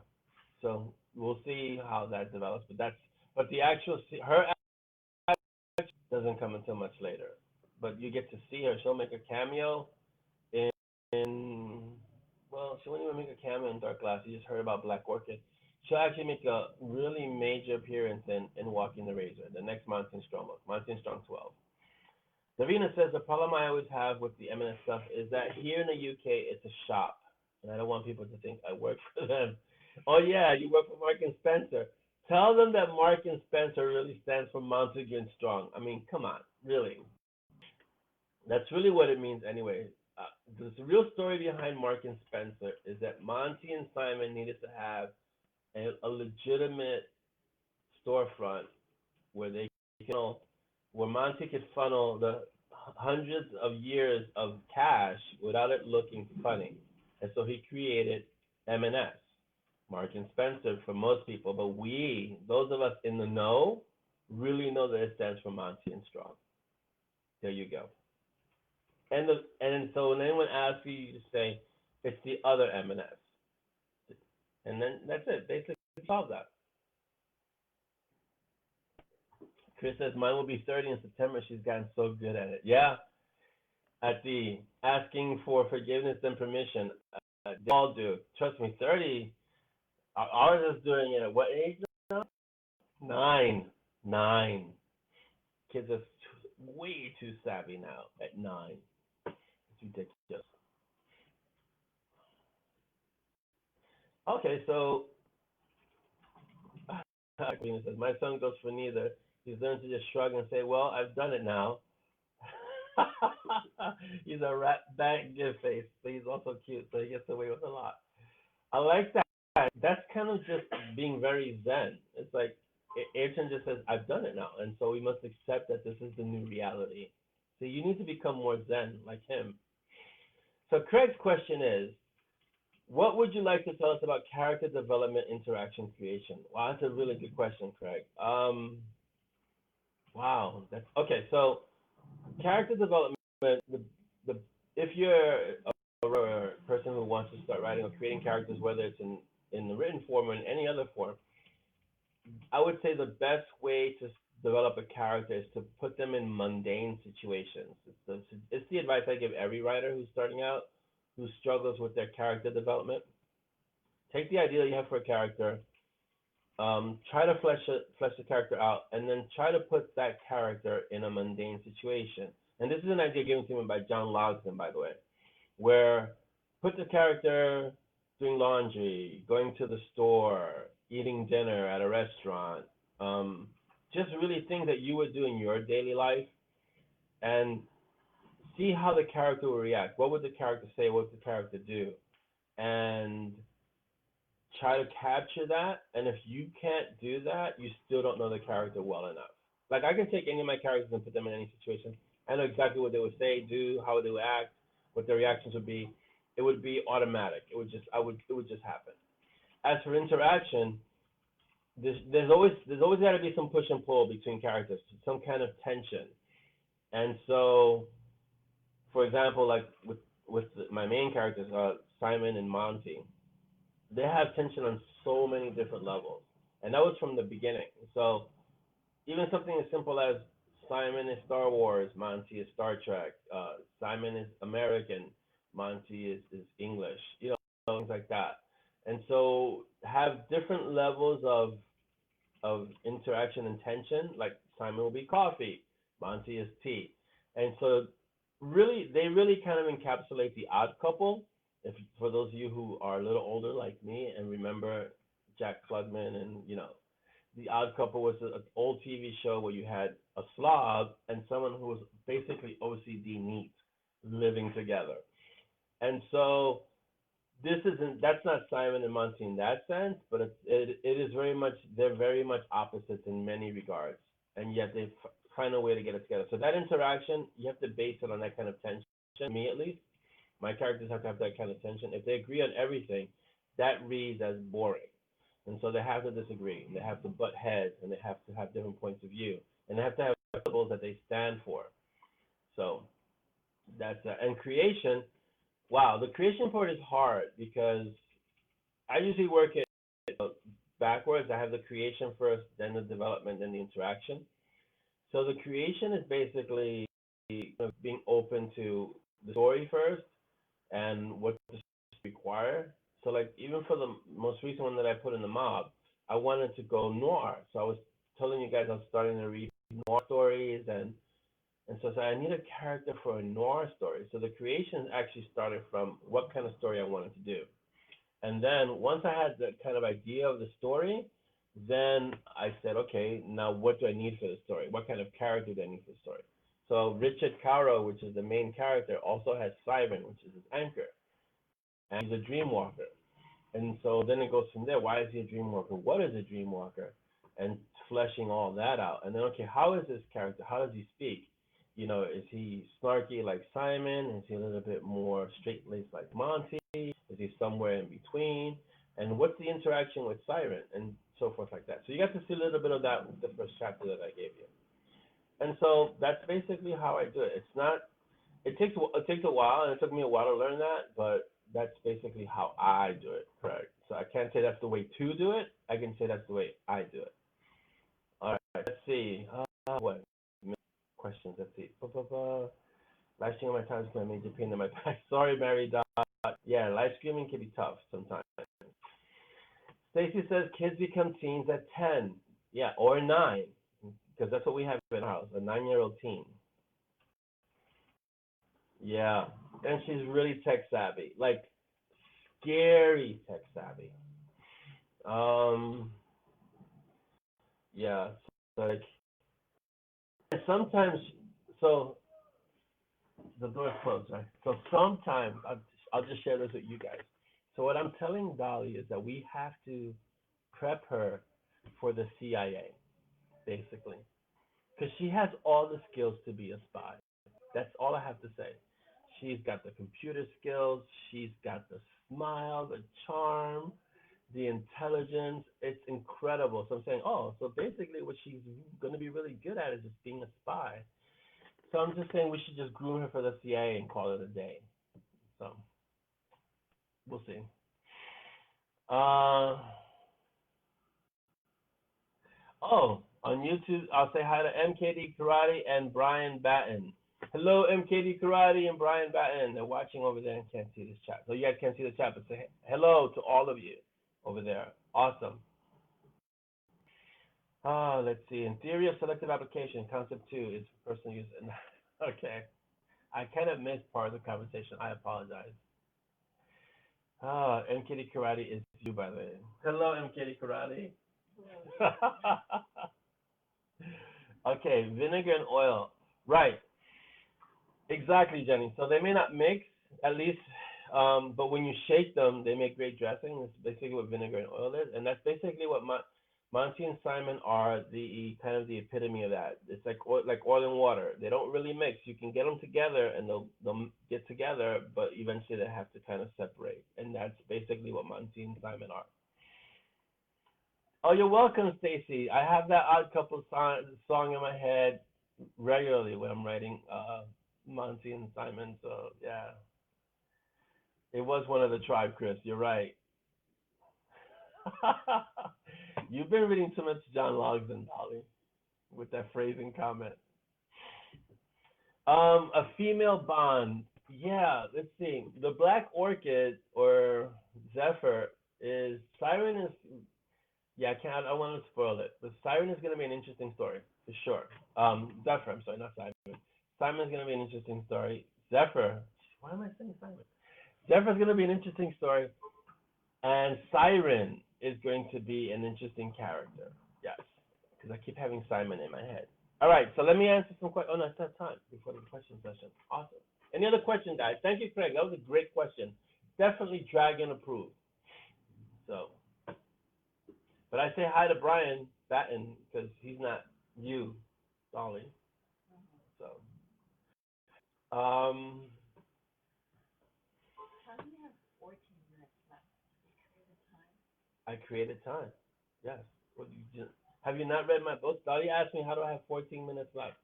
[SPEAKER 1] So we'll see how that develops. But the actual her doesn't come until much later. But you get to see her. She'll make a cameo in well, she won't even make a cameo in Dark Glass. You just heard about Black Orchid. She'll actually make a really major appearance in Walking the Razor, the next Monty and Strong book, Monty and Strong 12. Davina says the problem I always have with the M&S stuff is that here in the UK it's a shop, and I don't want people to think I work for them. Oh yeah, you work for Mark and Spencer. Tell them that Mark and Spencer really stands for Montague and Strong. I mean, come on, really. That's really what it means anyway. The real story behind Mark and Spencer is that Monty and Simon needed to have a legitimate storefront where they can, where Monty could funnel the hundreds of years of cash without it looking funny. And so he created M&S, Mark and Spencer for most people, but we, those of us in the know, really know that it stands for Monty and Strong. There you go. And so when anyone asks you, you just say it's the other M&S, and then that's it. Basically, solve that. Chris says mine will be 30 in September. She's gotten so good at it. Yeah, at the asking for forgiveness and permission. They all do. Trust me, 30. Ours is doing it at what age now? 9. 9. Kids are way too savvy now at 9. It's ridiculous. Okay, so says my son goes for neither. He's learned to just shrug and say, "Well, I've done it now." He's a rat back give face, but he's also cute, so he gets away with a lot. I like that. That's kind of just being very zen. It's like Ayrton just says, "I've done it now," and so we must accept that this is the new reality. So you need to become more zen like him. So Craig's question is, what would you like to tell us about character development, interaction, creation? Wow, that's a really good question, Craig. Wow, that's okay. So character development, the if you're a person who wants to start writing or creating characters, whether it's in the written form or in any other form, I would say the best way to develop a character is to put them in mundane situations. It's the advice I give every writer who's starting out, who struggles with their character development. Take the idea you have for a character, try to flesh the character out, and then try to put that character in a mundane situation. And this is an idea given to me by John Logsdon, by the way, where put the character doing laundry, going to the store, eating dinner at a restaurant, um, just really things that you would do in your daily life, and see how the character will react. What would the character say? What would the character do? And try to capture that. And if you can't do that, you still don't know the character well enough. Like I can take any of my characters and put them in any situation. I know exactly what they would say, do, how they would act, what their reactions would be. It would be automatic. It would just happen. As for interaction, there's always got to be some push and pull between characters, some kind of tension. And so, for example, like with my main characters, Simon and Monty, they have tension on so many different levels, and that was from the beginning. So even something as simple as Simon is Star Wars, Monty is Star Trek, Simon is American, Monty is English, things like that. And so have different levels of interaction and tension. Like Simon will be coffee, Monty is tea, and so really they really kind of encapsulate the odd couple. If for those of you who are a little older like me and remember Jack Klugman, and the Odd Couple was an old TV show where you had a slob and someone who was basically OCD neat living together. And so that's not Simon and Monty in that sense, but it is very much, they're very much opposites in many regards, and yet they find a way to get it together. So that interaction, you have to base it on that kind of tension. Me at least, my characters have to have that kind of tension. If they agree on everything, that reads as boring. And so they have to disagree, and they have to butt heads, and they have to have different points of view, and they have to have principles that they stand for. So that's and creation. Wow, the creation part is hard because I usually work it backwards. I have the creation first, then the development, then the interaction. So the creation is basically being open to the story first and what the story require. So like even for the most recent one that I put in the mob, I wanted to go noir. So I was telling you guys I was starting to read noir stories, and so I said I need a character for a noir story. So the creation actually started from what kind of story I wanted to do. And then once I had the kind of idea of the story, then I said, okay, now what do I need for the story? What kind of character do I need for the story? So Richard Caro, which is the main character, also has Siren, which is his anchor, and he's a dream walker. And so then it goes from there. Why is he a dream walker? What is a dream walker? And fleshing all that out. And then, okay, how is this character? How does he speak? Is he snarky like Simon? Is he a little bit more straight-laced like Monty? Is he somewhere in between? And what's the interaction with Siren? And so forth like that. So you got to see a little bit of that with the first chapter that I gave you. And so that's basically how I do it. It's not, it takes a while, and it took me a while to learn that, but that's basically how I do it, correct? So I can't say that's the way to do it. I can say that's the way I do it. All right, let's see. What questions? Let's see. Live streaming my time is going to make you pain in my back. Sorry, Mary Dot. Yeah, live streaming can be tough sometimes. Stacy says kids become teens at 10. Yeah, or 9, because that's what we have in our house, a 9-year-old teen. Yeah, and she's really tech savvy, like scary tech savvy. Um, yeah, so like and sometimes, so the door's closed, right? So sometimes I'll just share this with you guys. So what I'm telling Dolly is that we have to prep her for the CIA, basically, because she has all the skills to be a spy. That's all I have to say. She's got the computer skills. She's got the smile, the charm, the intelligence. It's incredible. So I'm saying, oh, so basically what she's going to be really good at is just being a spy. So I'm just saying we should just groom her for the CIA and call it a day. So we'll see. Oh, on YouTube, I'll say hi to MKD Karate and Brian Batten. Hello, MKD Karate and Brian Batten. They're watching over there and can't see this chat. So you guys can't see the chat, but say hello to all of you over there. Awesome. Let's see. In theory of selective application, concept 2 is personal use. Okay. I kind of missed part of the conversation. I apologize. Ah, MKD Karate is you, by the way. Hello, MKD Karate. Okay, vinegar and oil. Right. Exactly, Jenny. So they may not mix, at least, but when you shake them, they make great dressing. That's basically what vinegar and oil is, and that's basically what Monty and Simon are the kind of the epitome of that. It's like oil and water. They don't really mix. You can get them together, and they'll get together, but eventually they have to kind of separate, and that's basically what Monty and Simon are. Oh, you're welcome, Stacy. I have that Odd Couple song in my head regularly when I'm writing Monty and Simon. So yeah, it was one of the tribe, Chris. You're right. You've been reading too much John Logsdon, Dolly, with that phrasing comment. A female bond. Yeah, let's see. The Black Orchid or Zephyr is Siren is. Yeah, I can't. I want to spoil it. The Siren is going to be an interesting story for sure. Zephyr. I'm sorry, not Siren. Simon's going to be an interesting story. Zephyr. Why am I saying Simon? Zephyr's going to be an interesting story, and Siren is going to be an interesting character. Yes, because I keep having Simon in my head. All right, so let me answer some questions. Oh, no, it's not time before the question session. Awesome. Any other question, guys? Thank you, Craig. That was a great question. Definitely Dragon approved. So, but I say hi to Brian Batten because he's not you, Dolly. So,
[SPEAKER 2] How do you have 14 minutes left? You created time?
[SPEAKER 1] I created time. Yes. What have you not read my book? Dolly asked me how do I have 14 minutes left?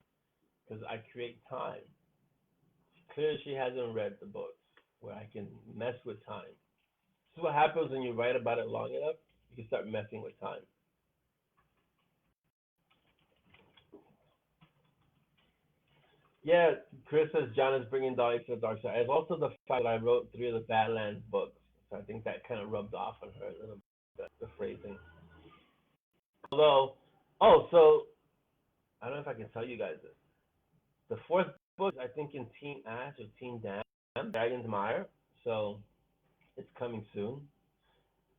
[SPEAKER 1] Because I create time. Clearly, she hasn't read the books where I can mess with time. This is what happens when you write about it long enough. You can start messing with time. Yeah, Chris says John is bringing Dolly to the dark side. It's also the fact that I wrote 3 of the Badlands books, so I think that kind of rubbed off on her a little bit, the phrasing. Although, oh, so I don't know if I can tell you guys this. The 4th book, I think, in Team Ash or Team Dan, Dragon's Mire. So it's coming soon.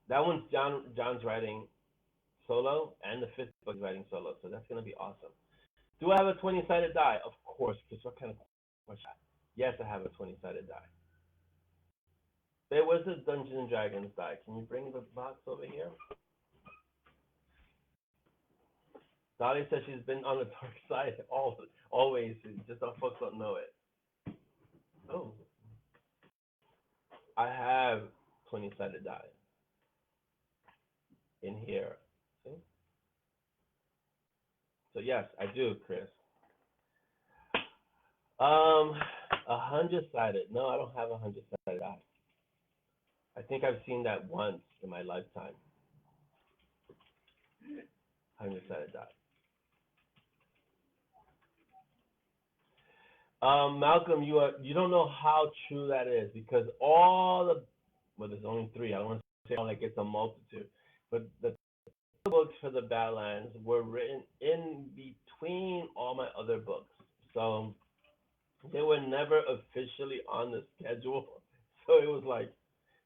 [SPEAKER 1] That one's John's writing solo, and the 5th book is writing solo. So that's gonna be awesome. Do I have a 20-sided die? Of course, because what kind of question? Yes, I have a 20-sided die. There was a Dungeons and Dragons die. Can you bring the box over here? Dolly says she's been on the dark side always. Just our folks don't know it. Oh, I have 20-sided die in here. See? So yes, I do, Chris. 100-sided. No, I don't have 100-sided die. I think I've seen that once in my lifetime. 100-sided die. Malcolm, you don't know how true that is because all the there's only 3. I don't want to say like it's a multitude, but the books for the Badlands were written in between all my other books, so they were never officially on the schedule. So it was like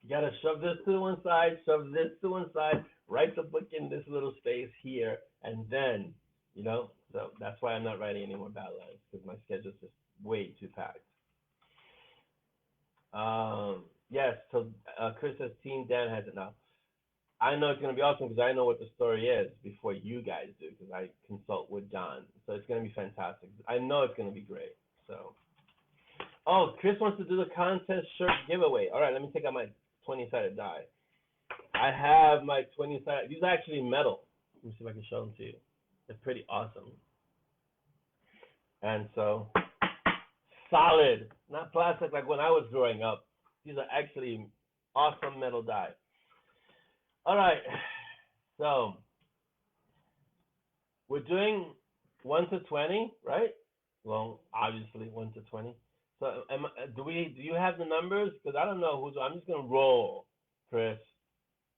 [SPEAKER 1] you gotta shove this to one side, shove this to one side, write the book in this little space here, and then So that's why I'm not writing any more Badlands because my schedule's just way too packed. Yes, so Chris says Team Dan has it now. I know it's going to be awesome because I know what the story is before you guys do because I consult with John. So it's going to be fantastic. I know it's going to be great. So, oh, Chris wants to do the contest shirt giveaway. All right, let me take out my 20-sided die. I have my 20-sided. These are actually metal. Let me see if I can show them to you. They're pretty awesome. And so, solid, not plastic like when I was growing up. These are actually awesome metal die. All right, so we're doing 1 to 20, right? Well, obviously 1 to 20. So, do you have the numbers? Because I don't know who's. I'm just gonna roll, Chris.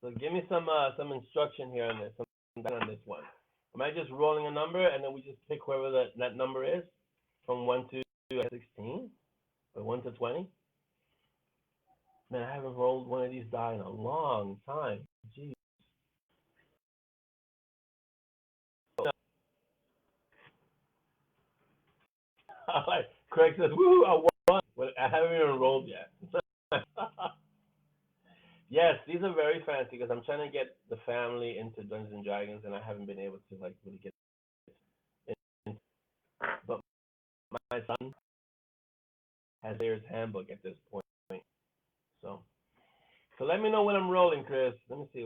[SPEAKER 1] So give me some instruction here on this. On this one. Am I just rolling a number and then we just pick whoever that number is from 1 to 16 or 1 to 20? Man, I haven't rolled one of these die in a long time. Jeez. Like Craig says, "Woo, I won!" But I haven't even rolled yet. Yes, these are very fancy because I'm trying to get the family into Dungeons and Dragons, and I haven't been able to like really get in. But my son has Player's Handbook at this point, so let me know when I'm rolling, Chris. Let me see.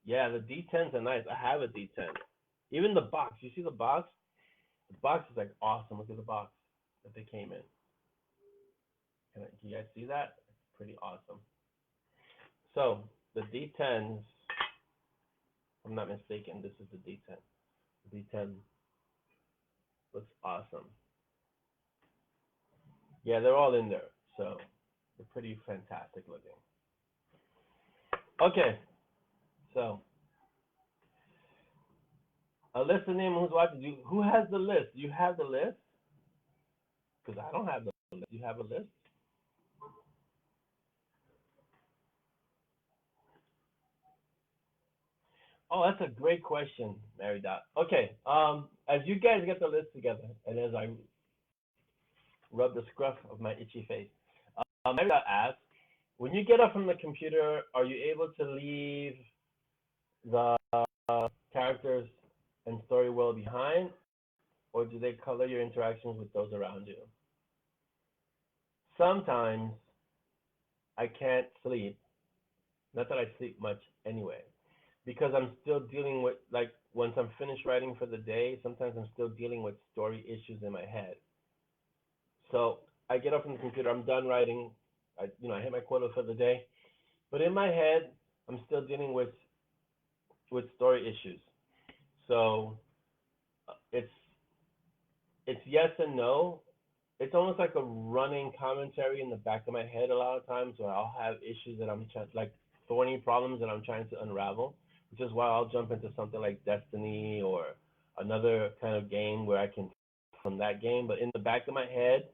[SPEAKER 1] Yeah, the D10s are nice. I have a D10. Even the box. You see the box? The box is like awesome. Look at the box that they came in. Can you guys see that? It's pretty awesome. So the D10s, if I'm not mistaken, this is the D10. The D10 looks awesome. Yeah, they're all in there, so they're pretty fantastic looking. Okay, so a listener name who's watching. Who has the list? Do you have the list? Because I don't have the list. Do you have a list? Oh, that's a great question, Mary Dot. Okay, as you guys get the list together, and as I rub the scruff of my itchy face, Mary Dot asks, when you get up from the computer, are you able to leave the characters and story world behind, or do they color your interactions with those around you? Sometimes I can't sleep. Not that I sleep much anyway, because I'm still dealing with, like, once I'm finished writing for the day, sometimes I'm still dealing with story issues in my head. So I get up from the computer, I'm done writing, I hit my quota for the day, but in my head, I'm still dealing with story issues. So it's yes and no. It's almost like a running commentary in the back of my head a lot of times where I'll have issues that I'm trying, like thorny problems that I'm trying to unravel, which is why I'll jump into something like Destiny or another kind of game where I can from that game. But in the back of my head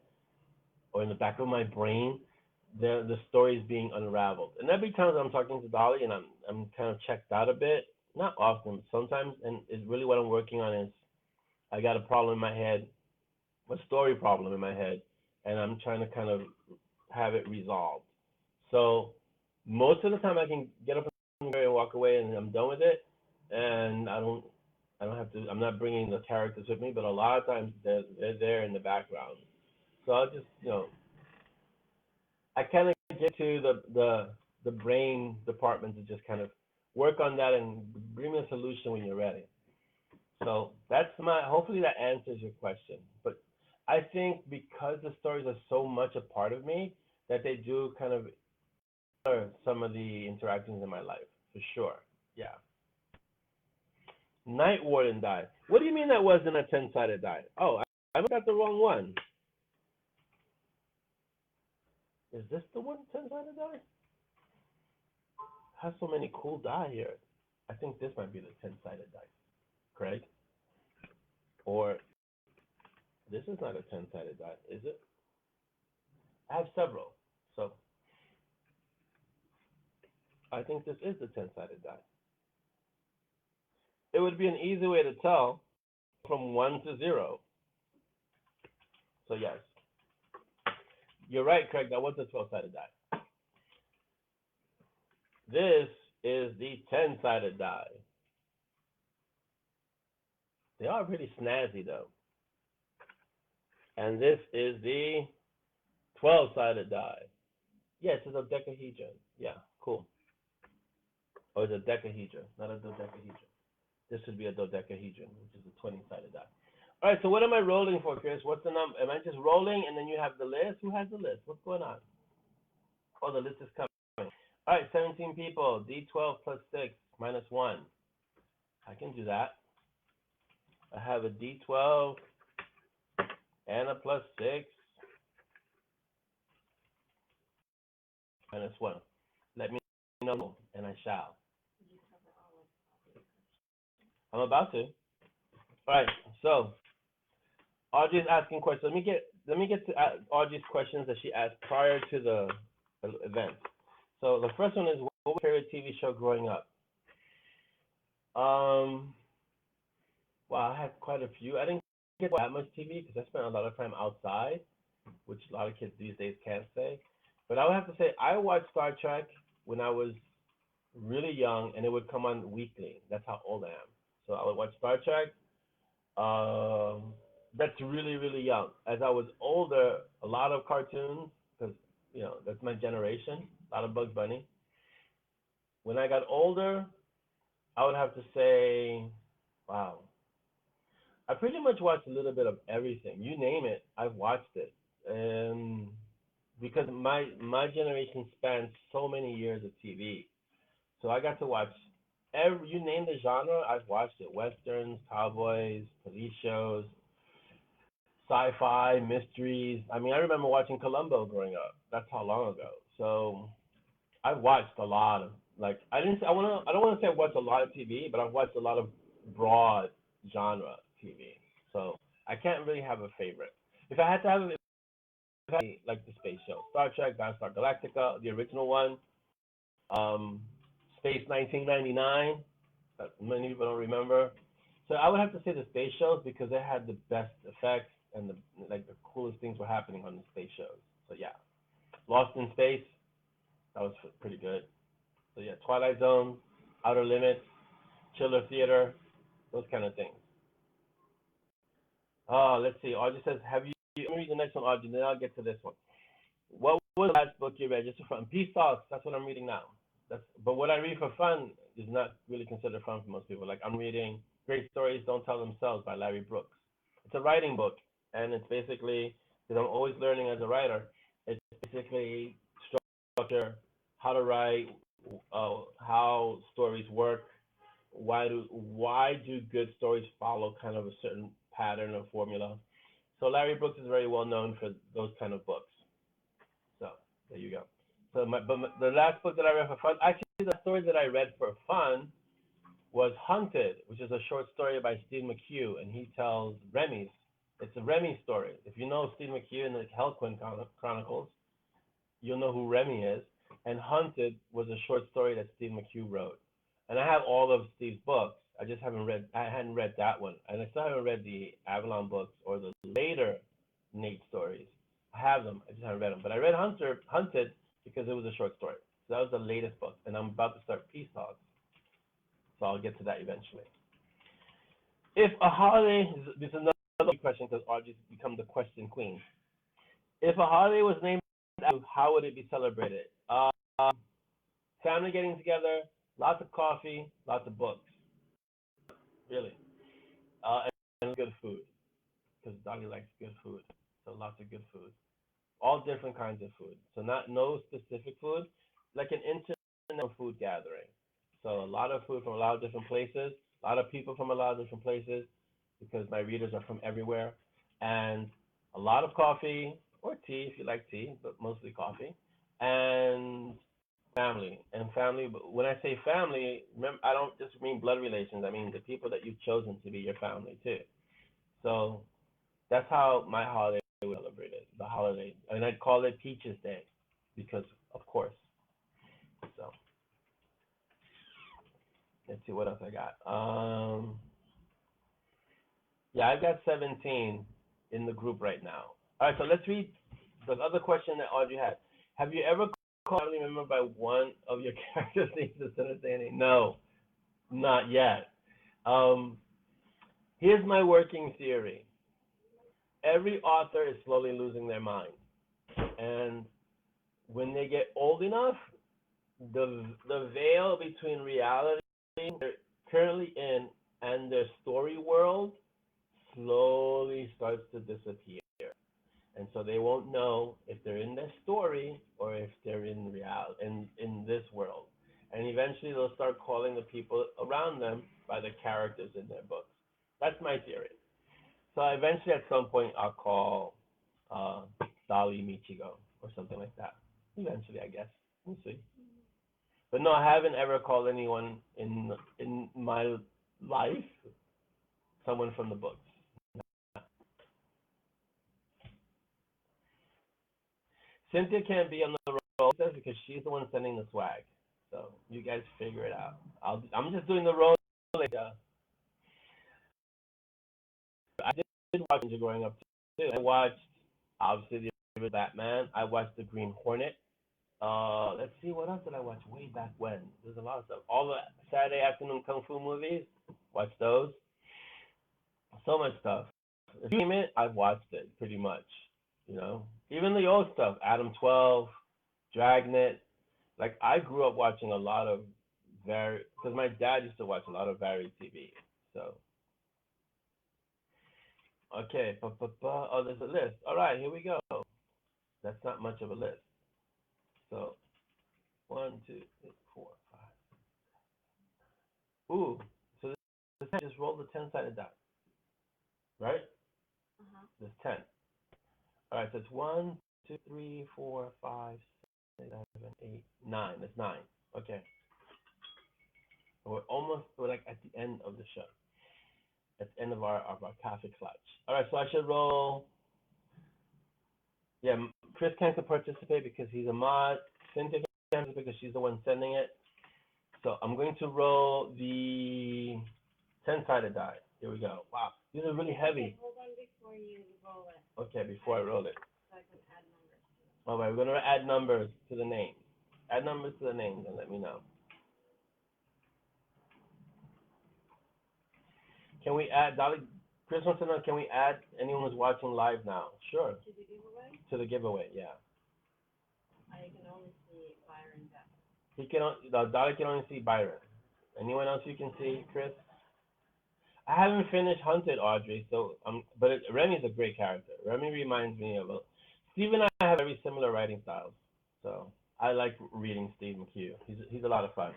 [SPEAKER 1] or in the back of my brain, the story is being unraveled. And every time I'm talking to Dolly and I'm kind of checked out a bit, not often, but sometimes, and it's really what I'm working on is I got a problem in my head, a story problem in my head, and I'm trying to kind of have it resolved. So most of the time I can get up and walk away and I'm done with it, and I don't have to. I'm not bringing the characters with me, but a lot of times they're there in the background. So I'll just I kind of get to the brain department to just kind of work on that and bring me a solution when you're ready. So that's my. Hopefully that answers your question. But I think because the stories are so much a part of me that they do kind of color some of the interactions in my life for sure. Yeah. Night Warden die. What do you mean that wasn't a 10-sided die? Oh, I got the wrong one. Is this the one 10-sided die? Has so many cool die here. I think this might be the 10-sided die. Craig? Or this is not a 10-sided die, is it? I have several. So I think this is the 10-sided die. It would be an easy way to tell from 1 to 0. So yes, you're right, Craig. That was a 12-sided die. This is the 10-sided die. They are pretty snazzy though. And this is the 12-sided die. Yes, it's a dodecahedron. Yeah, cool. Or it's a decahedron, not a dodecahedron. This would be a dodecahedron, which is a 20-sided die. All right, so what am I rolling for, Chris? What's the number? Am I just rolling and then you have the list? Who has the list? What's going on? Oh, the list is coming. All right, 17 people. D12 plus 6 minus 1. I can do that. I have a D12 and a plus 6 minus 1. Let me know, and I shall. I'm about to. All right, so Audrey's asking questions. let me get to Audrey's questions that she asked prior to the event. So the first one is, what was your favorite TV show growing up? Um, well, I had quite a few. I didn't get that much TV because I spent a lot of time outside, which a lot of kids these days can't say. But I would have to say I watched Star Trek when I was really young, and it would come on weekly. That's how old I am. So I would watch Star Trek. That's really, really young. As I was older, a lot of cartoons, because, that's my generation, a lot of Bugs Bunny. When I got older, I would have to say, wow, I pretty much watched a little bit of everything. You name it, I've watched it. Because my generation spans so many years of TV. So I got to watch you name the genre, I've watched it. Westerns, cowboys, police shows, sci-fi, mysteries. I mean, I remember watching Columbo growing up. That's how long ago. So I've watched a lot of, like, I don't want to say I've watched a lot of TV, but I've watched a lot of broad genre TV. So I can't really have a favorite. If I had to have a like the space show, Star Trek, Battlestar Galactica, the original one, Space 1999, that many people don't remember. So I would have to say the space shows because they had the best effects and the coolest things were happening on the space shows. So yeah, Lost in Space, that was pretty good. So yeah, Twilight Zone, Outer Limits, Chiller Theater, those kind of things. Let's see. Audrey says, have you? Let me read the next one, Audrey, then I'll get to this one. What was the last book you read just for fun? Peace Talks. That's what I'm reading now. But what I read for fun is not really considered fun for most people. Like I'm reading Great Stories Don't Tell Themselves by Larry Brooks. It's a writing book, and it's basically, because I'm always learning as a writer, it's basically structure, how to write, how stories work, why do good stories follow kind of a certain pattern or formula. So Larry Brooks is very well known for those kind of books. So there you go. So the last book that I read for fun, actually the story that I read for fun was Hunted, which is a short story by Steve McHugh, and he tells Remy's. It's a Remy story. If you know Steve McHugh and the Hellquinn Chronicles, you'll know who Remy is. And Hunted was a short story that Steve McHugh wrote. And I have all of Steve's books. I hadn't read that one. And I still haven't read the Avalon books or the later Nate stories. I have them, I just haven't read them. But I read Hunted because it was a short story. So that was the latest book. And I'm about to start Peace Talks. So I'll get to that eventually. If a holiday, this is another question because Audrey's become the question queen. If a holiday was named after you, how would it be celebrated? Family getting together, lots of coffee, lots of books. Really. And good food, because Doggy likes good food. So lots of good food. All different kinds of food. So no specific food, like an international food gathering. So a lot of food from a lot of different places, a lot of people from a lot of different places, because my readers are from everywhere, and a lot of coffee or tea if you like tea, but mostly coffee, and family. And family, when I say family, remember, I don't just mean blood relations. I mean the people that you've chosen to be your family too. So that's how my holiday was celebrated, the holiday. And I'd call it Peaches Day because, of course. So let's see what else I got. Yeah, I've got 17 in the group right now. All right, so let's read the other question that Audrey had. Have you ever called a family member by one of your characters' names instead of saying no, not yet. Here's my working theory. Every author is slowly losing their mind. And when they get old enough, the veil between reality they're currently in and their story world slowly starts to disappear. And so they won't know if they're in their story or if they're in reality, in this world. And eventually they'll start calling the people around them by the characters in their books. That's my theory. So eventually at some point I'll call Sally Michigo or something like that. Eventually, I guess. We'll see. But no, I haven't ever called anyone in my life someone from the books. Cynthia can't be on the roll because she's the one sending the swag. So you guys figure it out. I'm just doing the role. I did watch Ninja growing up too. I watched obviously the original Batman. I watched the Green Hornet. Let's see, what else did I watch way back when? There's a lot of stuff. All the Saturday afternoon kung fu movies. Watch those. So much stuff. If you name it, I've watched it pretty much. You know, even the old stuff. Adam 12, Dragnet. Like I grew up watching a lot of because my dad used to watch a lot of varied TV. So okay, oh, there's a list. All right, here we go. That's not much of a list. So 1, 2, 3, 4, 5. Ooh, so this just roll the 10-sided die, right? There's 10. All right, so it's 1, 2, 3, 4, 5, 6, 7, 8, 9. That's 9. Okay. We're like at the end of the show. At the end of our coffee clutch. All right, so I should roll. Yeah, Chris can't participate because he's a mod. Cynthia can't because she's the one sending it. So I'm going to roll the 10-sided die. Here we go. Wow, these are really heavy.
[SPEAKER 2] Okay, hold on before you roll it.
[SPEAKER 1] Okay, before I roll it.
[SPEAKER 2] So I can add numbers to it.
[SPEAKER 1] All right, we're going to add numbers to the names. Add numbers to the names and let me know. Can we add, Dolly, Chris wants to know, can we add anyone who's watching live now? Sure.
[SPEAKER 2] To the giveaway?
[SPEAKER 1] To the giveaway, yeah.
[SPEAKER 2] I can only see Byron Beth.
[SPEAKER 1] He can, Dolly can only see Byron. Anyone else you can see, Chris? I haven't finished Hunted, Audrey, so but Remy's a great character. Remy reminds me of Steve and I have very similar writing styles, so I like reading Steve McHugh. He's a lot of fun.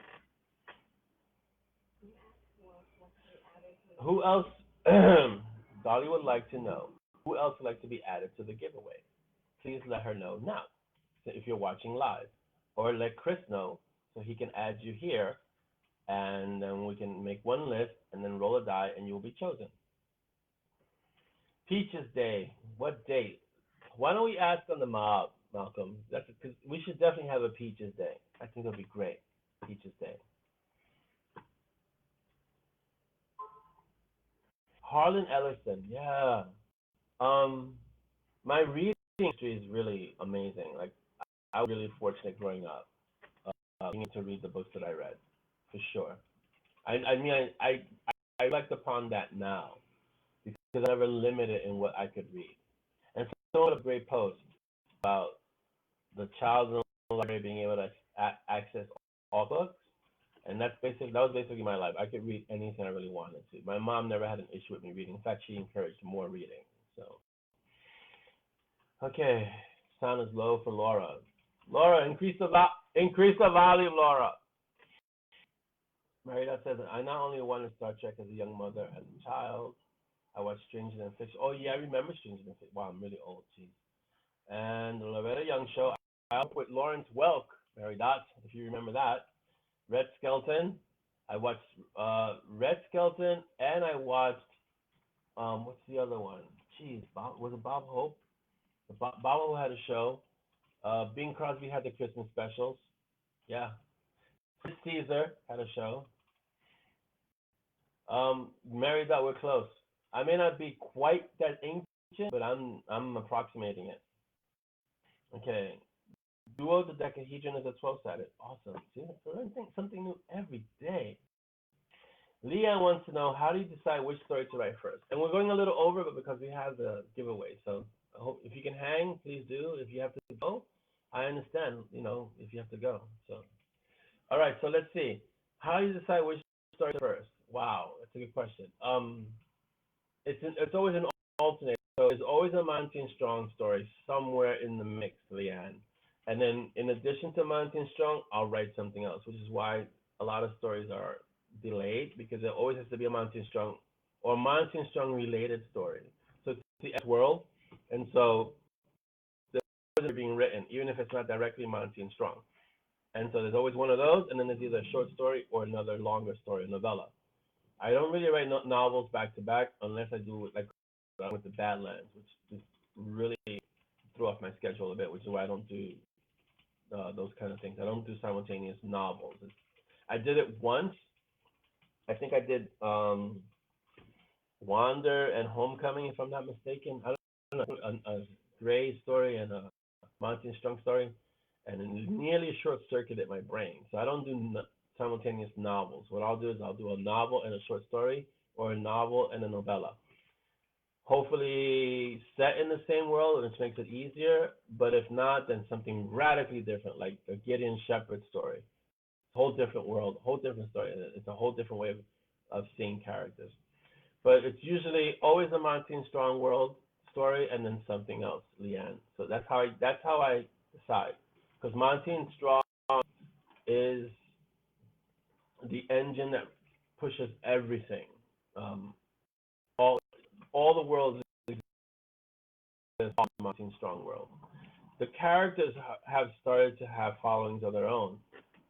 [SPEAKER 1] Who else? Dolly would like to know. Who else would like to be added to the giveaway? Please let her know now, if you're watching live, or let Chris know so he can add you here, and then we can make one list and then roll a die, and you will be chosen. Peaches Day. What date? Why don't we ask on the mob, Malcolm? That's because we should definitely have a Peaches Day. I think it'll be great. Peaches Day. Harlan Ellison, yeah. My reading history is really amazing. Like, I was really fortunate growing up, being able to read the books that I read, for sure. I mean, I reflect upon that now because I never limited in what I could read. And someone a great post about the child in the library being able to access all books. And that was basically my life. I could read anything I really wanted to. My mom never had an issue with me reading. In fact, she encouraged more reading. So, okay, sound is low for Laura. Laura, increase the volume, Laura. Marita says, I not only wanted Star Trek as a young mother, as a child, I watched Stranger Than Fiction. Oh yeah, I remember Stranger Than Fiction. Wow, I'm really old, geez. And the Loretta Young Show. I up with Lawrence Welk, Mary Dots, if you remember that. Red Skelton. I watched Red Skelton, and I watched what's the other one? Jeez, was it Bob Hope? Bob Hope had a show. Bing Crosby had the Christmas specials. Yeah. Chris Caesar had a show. Mary Dot, we're close. I may not be quite that ancient, but I'm approximating it. Okay. Duo the Decahedron is a 12-sided. Awesome. See, I learn something new every day. Leanne wants to know, how do you decide which story to write first? And we're going a little over, but because we have the giveaway. So I hope if you can hang, please do. If you have to go, I understand, if you have to go. So, all right, so let's see. How do you decide which story first? Wow, that's a good question. It's always an alternate. So there's always a Monty and Strong story somewhere in the mix, Leanne. And then in addition to Monty and Strong, I'll write something else, which is why a lot of stories are delayed, because there always has to be a Monty and Strong or Monty and Strong related story. So it's the S world, and so the stories are being written, even if it's not directly Monty and Strong. And so there's always one of those, and then there's either a short story or another longer story, a novella. I don't really write novels back to back unless I do like with the Badlands, which just really throw off my schedule a bit, which is why I don't do those kind of things. I don't do simultaneous novels. I did it once. I think I did Wander and Homecoming, if I'm not mistaken. I don't know, a Gray story and a Monty Strong story, and it nearly short-circuited my brain. So I don't do simultaneous novels. What I'll do is I'll do a novel and a short story, or a novel and a novella. Hopefully set in the same world, which makes it easier. But if not, then something radically different, like a Gideon Shepherd story. Whole different world, whole different story. It's a whole different way of seeing characters. But it's usually always a Monty Strong world story and then something else, Leanne. So that's how I decide. Because Monty Strong is the engine that pushes everything. All the worlds exist in Monty Strong world. The characters have started to have followings of their own,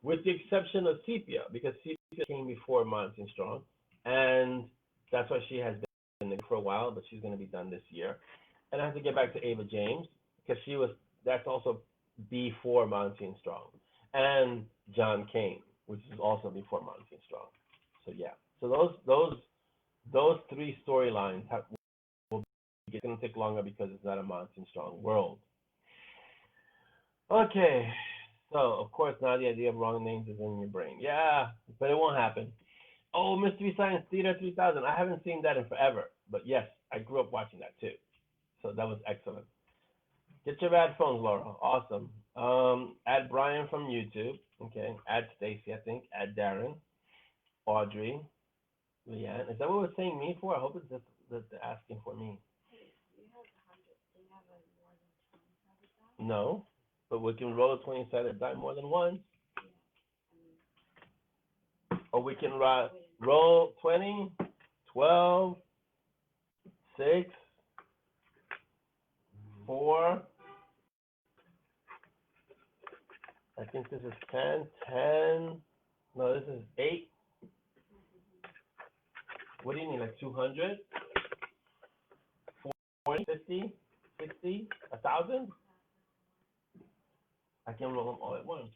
[SPEAKER 1] with the exception of Sepia, because Sepia came before Monty Strong, and that's why she has been there for a while, but she's going to be done this year. And I have to get back to Ava James, because that's also before Monty Strong, and John Kane, which is also before Monty Strong. So yeah, so those three storylines it's going to take longer because it's not a Monty Strong world. Okay, so of course now the idea of wrong names is in your brain. Yeah, but it won't happen. Oh, Mystery Science Theater 3000. I haven't seen that in forever, but yes, I grew up watching that too. So that was excellent. Get your bad phones, Laura. Awesome. Add Brian from YouTube. Okay. Add Stacy, I think. Add Darren. Audrey. Leanne. Is that what we're saying me for? I hope it's just that they're asking for me. No, but we can roll a 20-sided die more than once. Or we can roll 20, 12, 6, 4. I think this is 10, 10. No, this is 8. What do you need, like 200? 40, 50, 60, 1,000? I can roll them all at once.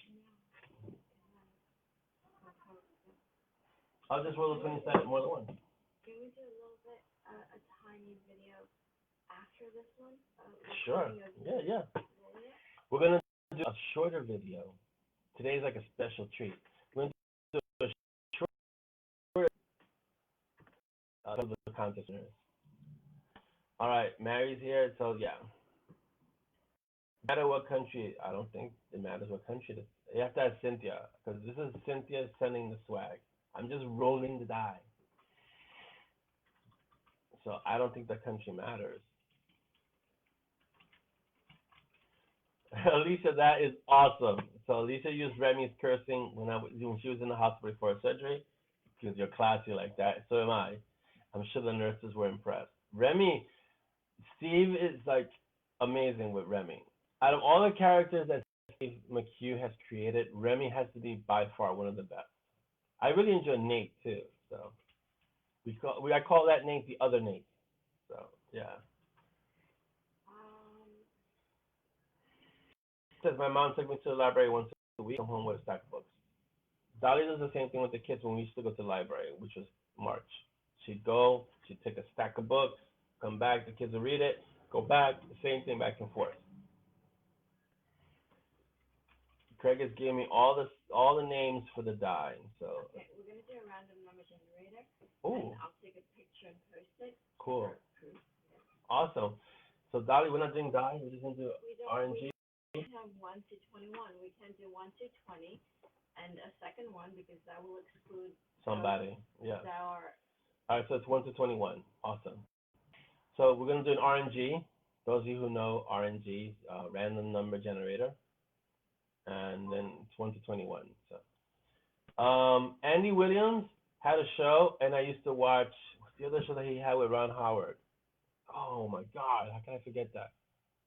[SPEAKER 1] I'll just roll a 20-sided more than once.
[SPEAKER 2] Can we do a little bit, a tiny video after this one?
[SPEAKER 1] Sure. Yeah. We're going to do a shorter video. Today's like a special treat. We're going to do a short the contest. All right, Mary's here, so yeah. No matter what country, I don't think it matters what country it is. You have to ask Cynthia, because this is Cynthia sending the swag. I'm just rolling the die. So I don't think the country matters. Alicia, that is awesome. So Alicia used Remy's cursing when she was in the hospital before her surgery, because you're classy like that. So am I. I'm sure the nurses were impressed. Remy, Steve is like amazing with Remy. Out of all the characters that Steve McHugh has created, Remy has to be by far one of the best. I really enjoy Nate too. So I call that Nate the other Nate. So yeah. Says my mom took me to the library once a week. Come home with a stack of books. Dolly does the same thing with the kids when we used to go to the library, which was March. She'd go, she'd take a stack of books, come back, the kids would read it, go back, the same thing back and forth. Craig is giving me all the names for the die. So.
[SPEAKER 2] Okay, we're gonna do a random number generator.
[SPEAKER 1] Ooh.
[SPEAKER 2] And I'll take a picture and post it.
[SPEAKER 1] Cool. Awesome. So Dolly, we're not doing die. We're just gonna do RNG.
[SPEAKER 2] We have 1 to 21. We can do 1 to 20, and a second one because that will exclude
[SPEAKER 1] somebody. Yeah. All
[SPEAKER 2] right,
[SPEAKER 1] so it's 1 to 21. Awesome. So we're gonna do an RNG. Those of you who know RNG, random number generator, and then it's 1 to 21. So, Andy Williams had a show, and I used to watch the other show that he had with Ron Howard. Oh my God, how can I forget that?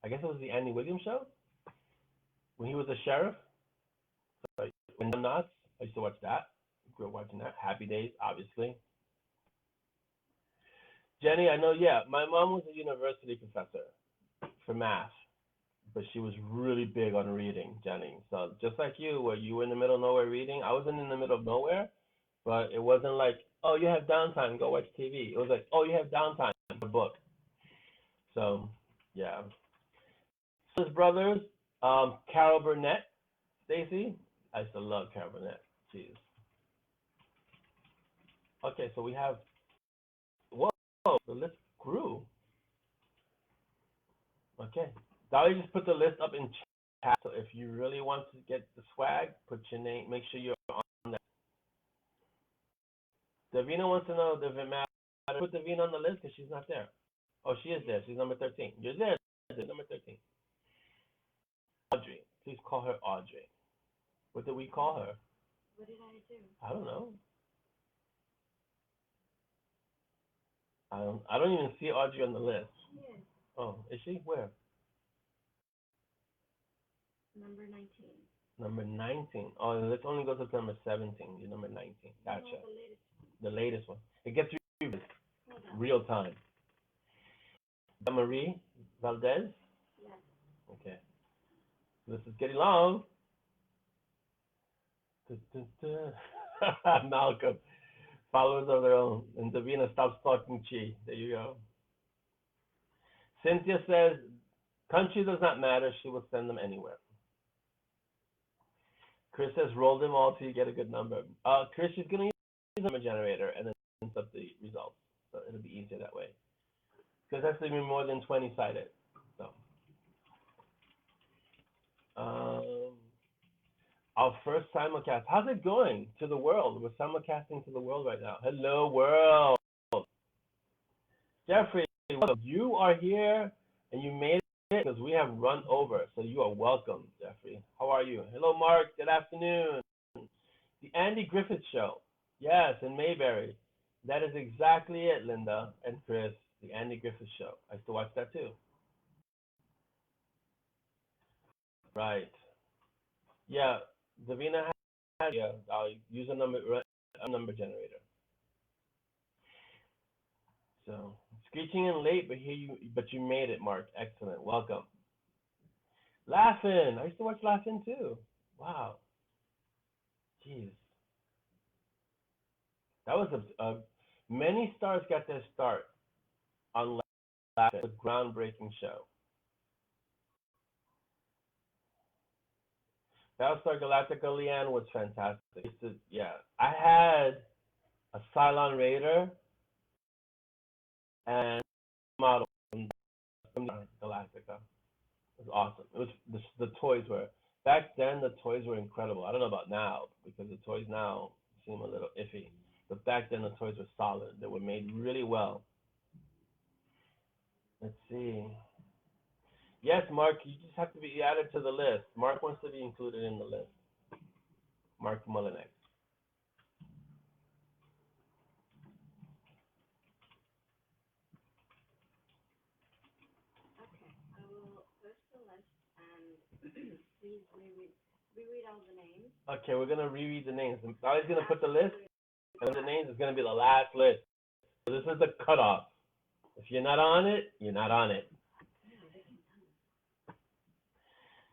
[SPEAKER 1] I guess it was the Andy Williams show when he was a sheriff. So, when Nuts, I used to watch that. Grew up watching that. Happy Days, obviously. Jenny, I know. Yeah, my mom was a university professor for math. but she was really big on reading, Jenny. So just like you, where you were in the middle of nowhere reading, I wasn't in the middle of nowhere, but it wasn't like, oh, you have downtime, go watch TV. It was like, oh, you have downtime, a book. So, yeah. His brothers, Carol Burnett, Stacy. I used to love Carol Burnett. Jeez. Okay, so we have, whoa, the list grew. Okay. Dolly just put the list up in chat. So if you really want to get the swag, put your name, make sure you're on that. Davina wants to know, does it matter? Put Davina on the list because she's not there. Oh, she is there. She's number 13. You're there, number 13. Audrey. Please call her Audrey. What did we call her?
[SPEAKER 2] What did I do?
[SPEAKER 1] I don't know. I don't even see Audrey on the list.
[SPEAKER 2] She is.
[SPEAKER 1] Oh, is she? Where?
[SPEAKER 2] Number 19.
[SPEAKER 1] Number 19. Oh, let's only go to number 17. You're number 19. Gotcha.
[SPEAKER 2] No,
[SPEAKER 1] the latest one. It gets real time. Marie Valdez?
[SPEAKER 2] Yes.
[SPEAKER 1] Okay. This is getting long. Malcolm. Followers of their own. And Davina stops talking Chi. There you go. Cynthia says, country does not matter. She will send them anywhere. Chris says, roll them all till you get a good number. Chris is going to use the number generator and then send up the results. So it'll be easier that way. Because that's going to be more than 20 sided. So, our first simulcast. How's it going to the world? We're simulcasting to the world right now. Hello, world. Jeffrey, you are here and you made it because we have run over. So you are welcome, Jeffrey. How are you? Hello, Mark. Good afternoon. The Andy Griffith Show. Yes, in Mayberry. That is exactly it, Linda and Chris. The Andy Griffith Show. I used to watch that too. Right. Yeah, Davina has, yeah, I'll use a number generator. So, screeching in late, but you made it, Mark. Excellent. Welcome. Laughing. I used to watch Laughing too. Wow. Jeez. That was many stars got their start on Laughing, a groundbreaking show. Battlestar Galactica Leanne was fantastic. Yeah, I had a Cylon Raider and model from Galactica. It was awesome. It was the toys were back then. The toys were incredible. I don't know about now because the toys now seem a little iffy, but back then the toys were solid. They were made really well. Let's see. Yes, Mark, you just have to be added to the list. Mark wants to be included in the list. Mark Mullinex.
[SPEAKER 2] Okay, I will post the list and please reread all the names.
[SPEAKER 1] Okay, we're gonna reread the names. Ali's gonna put the list, and the names is gonna be the last list. So this is the cutoff. If you're not on it, you're not on it.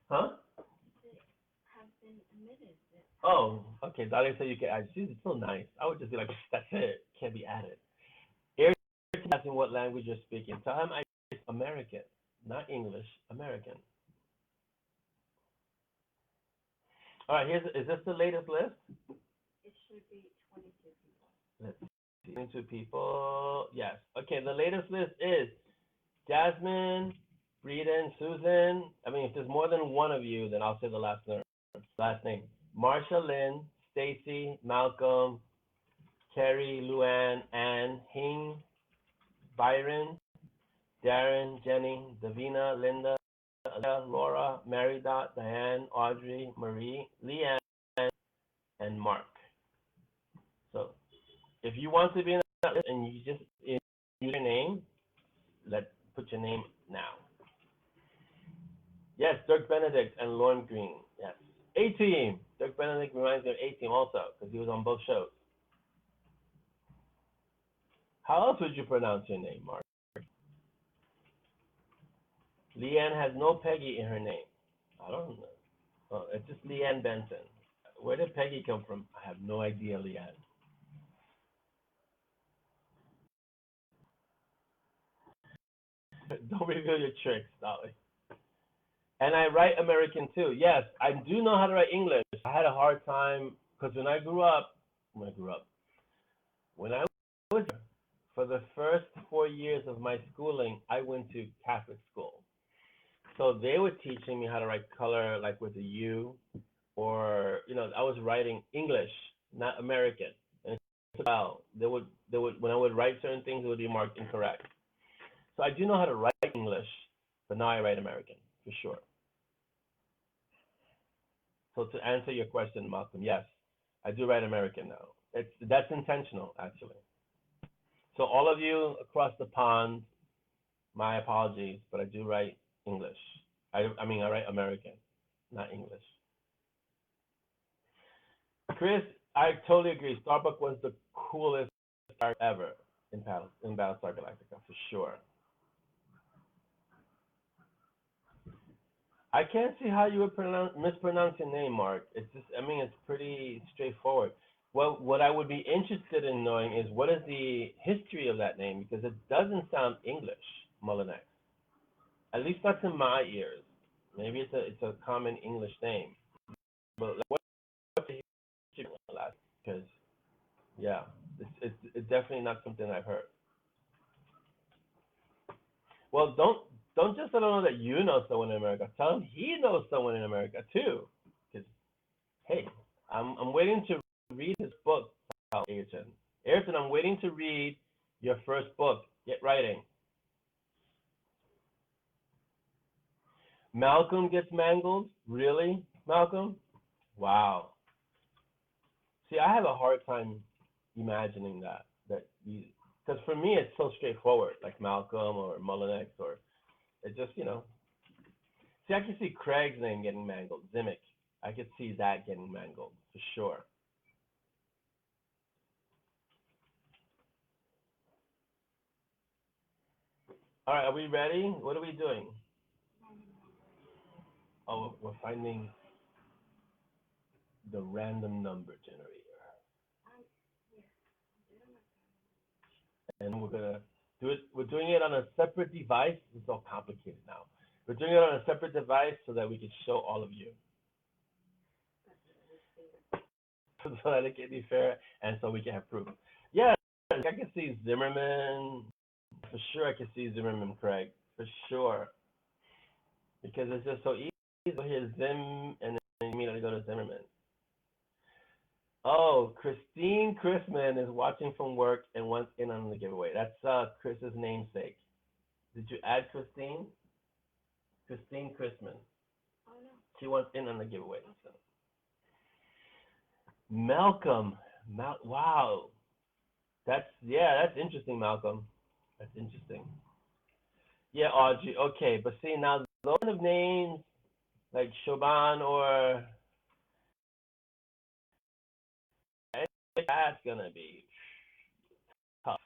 [SPEAKER 1] Huh?
[SPEAKER 2] Have been admitted.
[SPEAKER 1] Oh, okay. Dahlia said you can add. She's so nice. I would just be like, that's it. Can't be added. Eric asking what language you're speaking. Tell him I speak American, not English. American. All right. Is this the latest list?
[SPEAKER 2] It should be 22 people.
[SPEAKER 1] Let's see. 22 people. Yes. Okay. The latest list is Jasmine, Breeden, Susan. I mean, if there's more than one of you, then I'll say the last name. Marsha, Lynn, Stacy, Malcolm, Carrie, Luann, Ann, Hing, Byron, Darren, Jenny, Davina, Linda, Laura, Mary Dot, Diane, Audrey, Marie, Leanne, and Mark. So if you want to be in that list and you just use your name, put your name now. Yes, Dirk Benedict and Lauren Green. Yes. A-Team. Dirk Benedict reminds me of A-Team also because he was on both shows. How else would you pronounce your name, Mark? Leanne has no Peggy in her name. I don't know. Oh, it's just Leanne Benson. Where did Peggy come from? I have no idea, Leanne. Don't reveal your tricks, Dolly. And I write American too. Yes, I do know how to write English. I had a hard time because when I grew up, when I was for the first 4 years of my schooling, I went to Catholic school. So they were teaching me how to write color, like with a U, or I was writing English, not American. And it took a while. They would when I would write certain things, it would be marked incorrect. So I do know how to write English, but now I write American for sure. So to answer your question, Malcolm, yes, I do write American now. That's intentional actually. So all of you across the pond, my apologies, but I do write English. I mean I write American, not English. Chris, I totally agree. Starbuck was the coolest character ever in Battlestar Galactica for sure. I can't see how you would mispronounce your name, Mark. It's just, I mean, it's pretty straightforward. Well, what I would be interested in knowing is what is the history of that name because it doesn't sound English, Mullinex. At least not in my ears. Maybe it's a common English name, but like, what's the history of that? Because yeah, it's definitely not something I've heard. Well, don't just let him know that you know someone in America. Tell him he knows someone in America too. Because hey, I'm waiting to read his book, Ayrton. Ayrton, I'm waiting to read your first book. Get writing. Malcolm gets mangled? Really, Malcolm? Wow. See, I have a hard time imagining that you, because for me it's so straightforward, like Malcolm or Mullinex or it just See, I can see Craig's name getting mangled. Zimic. I could see that getting mangled for sure. All right, are we ready? What are we doing? Oh, we're finding the random number generator. And we're gonna do it. We're doing it on a separate device. It's all complicated now. We're doing it on a separate device so that we can show all of you, so that it can be fair, and so we can have proof. Yeah, I can see Zimmerman for sure. I can see Zimmerman, Craig for sure, because it's just so easy. Go here, Zim, and then immediately go to Zimmerman. Oh, Christine Chrisman is watching from work and wants in on the giveaway. That's Chris's namesake. Did you add Christine? Christine Chrisman.
[SPEAKER 2] Oh no.
[SPEAKER 1] She wants in on the giveaway. So. Malcolm. Wow. That's interesting, Malcolm. That's interesting. Yeah, Audrey. Okay, but see now those kind of names like Shoban or that's gonna be tough.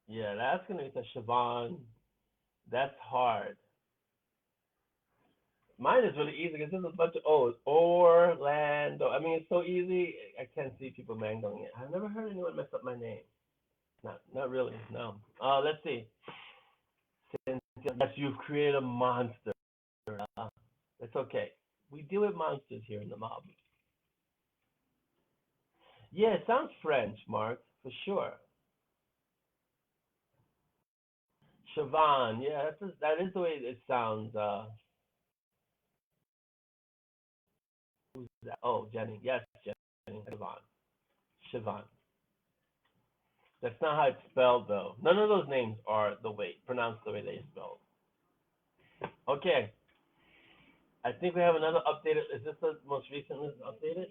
[SPEAKER 1] Yeah, that's gonna be tough. Siobhan, that's hard. Mine is really easy because there's a bunch of O's. Orlando. I mean, it's so easy. I can't see people mangling it. I've never heard anyone mess up my name. Not really. No. Let's see. Since yes, you've created a monster. It's okay. We deal with monsters here in the mob. Yeah, it sounds French, Mark, for sure. Siobhan, yeah, that is the way it sounds. Who's that? Oh, Jenny. Yes, Jenny. Siobhan. Siobhan. That's not how it's spelled, though. None of those names are pronounced the way they spelled. Okay. I think we have another updated. Is this the most recent list updated?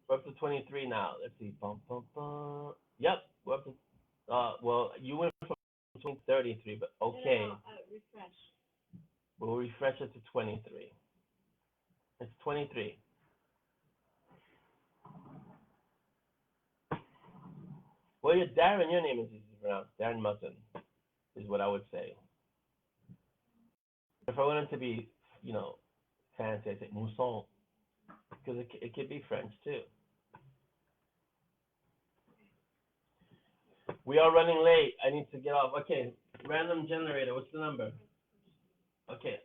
[SPEAKER 1] We're up to 23 now. Let's see. Bum, bum, bum. Yep. We're up to, well, you went from 33, but okay.
[SPEAKER 2] No, refresh.
[SPEAKER 1] We'll refresh it to 23. It's 23. Well, Darren, your name is easy to pronounce. Darren Mutton is what I would say. If I wanted to be, fancy, I'd say Mousson, because it could be French too. We are running late. I need to get off. Okay, random generator. What's the number? Okay,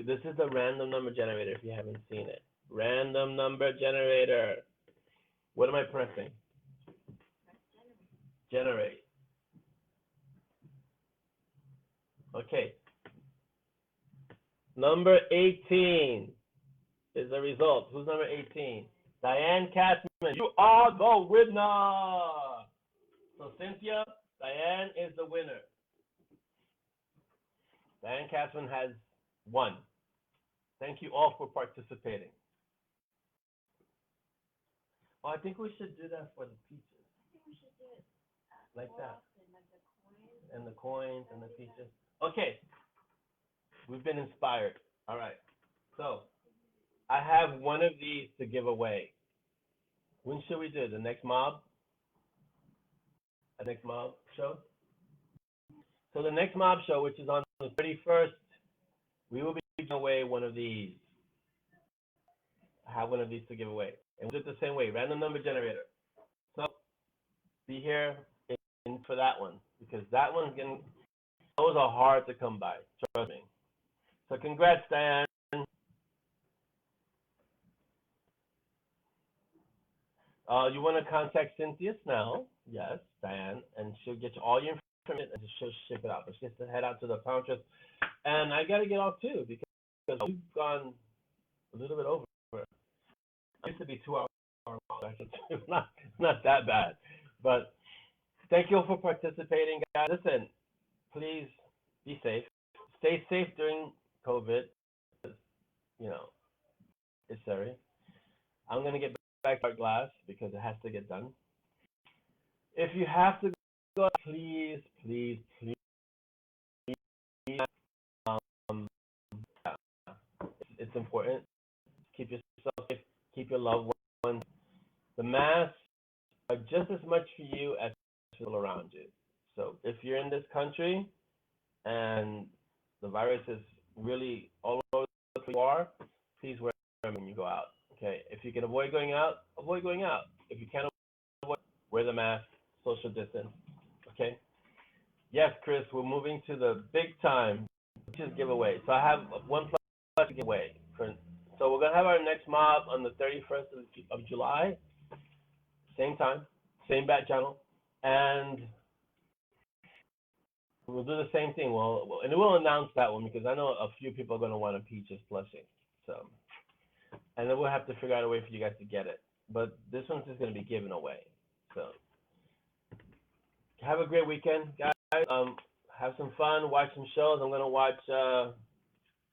[SPEAKER 1] this is the random number generator if you haven't seen it. Random number generator. What am I pressing? Generate. Okay. Number 18 is the result. Who's number 18? Diane Katzman. You are the winner. So Cynthia, Diane is the winner. Diane Katzman has won. Thank you all for participating. Well, I think we should do that for the peaches.
[SPEAKER 2] I think we should do it
[SPEAKER 1] like that.
[SPEAKER 2] And
[SPEAKER 1] the coins and the peaches. Okay. We've been inspired. All right. So I have one of these to give away. When should we do it? The next mob? The next mob show? So the next mob show, which is on the 31st, we will be giving away one of these. I have one of these to give away. And we'll do it the same way, random number generator. So be here for that one, because those are hard to come by, trust me. So congrats, Diane. You want to contact Cynthia Snell, yes, Diane, and she'll get you all your information and she'll ship it out. But she has to head out to the Pountress. And I got to get off too, because we've gone a little bit over. It used to be 2 hours long. It's not that bad. But thank you all for participating, guys. Listen, please be safe. Stay safe during COVID. It's scary. I'm going to get back to our glass because it has to get done. If you have to go, please, please, please. It's important. Keep yourself safe. Keep your loved ones. The masks are just as much for you as people around you. So if you're in this country and the virus is really all over where you are, please wear them when you go out. Okay. If you can avoid going out, avoid going out. If you can't avoid, wear the mask, social distance. Okay. Yes, Chris, we're moving to the big time giveaway. So I have one plus to give away. So we're gonna have our next mob on the 31st of July. Same time, same back channel, and we'll do the same thing. And we'll announce that one because I know a few people are going to want a peaches plushie. So, and then we'll have to figure out a way for you guys to get it. But this one's just going to be given away. So, have a great weekend, guys. Have some fun. Watch some shows. I'm going to watch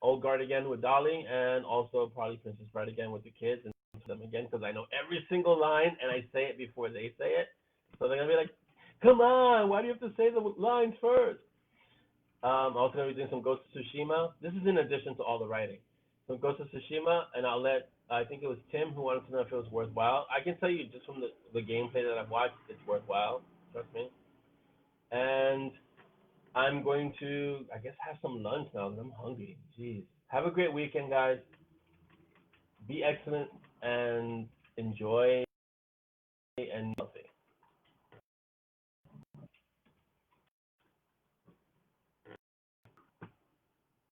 [SPEAKER 1] Old Guard again with Dolly, and also probably Princess Bride again with the kids and them again because I know every single line and I say it before they say it. So they're going to be like, come on, why do you have to say the lines first? I'm also going to be doing some Ghost of Tsushima. This is in addition to all the writing. Some Ghost of Tsushima, and I think it was Tim who wanted to know if it was worthwhile. I can tell you just from the gameplay that I've watched, it's worthwhile. Trust me. And I'm going to, I guess, have some lunch now because I'm hungry. Jeez. Have a great weekend, guys. Be excellent and enjoy and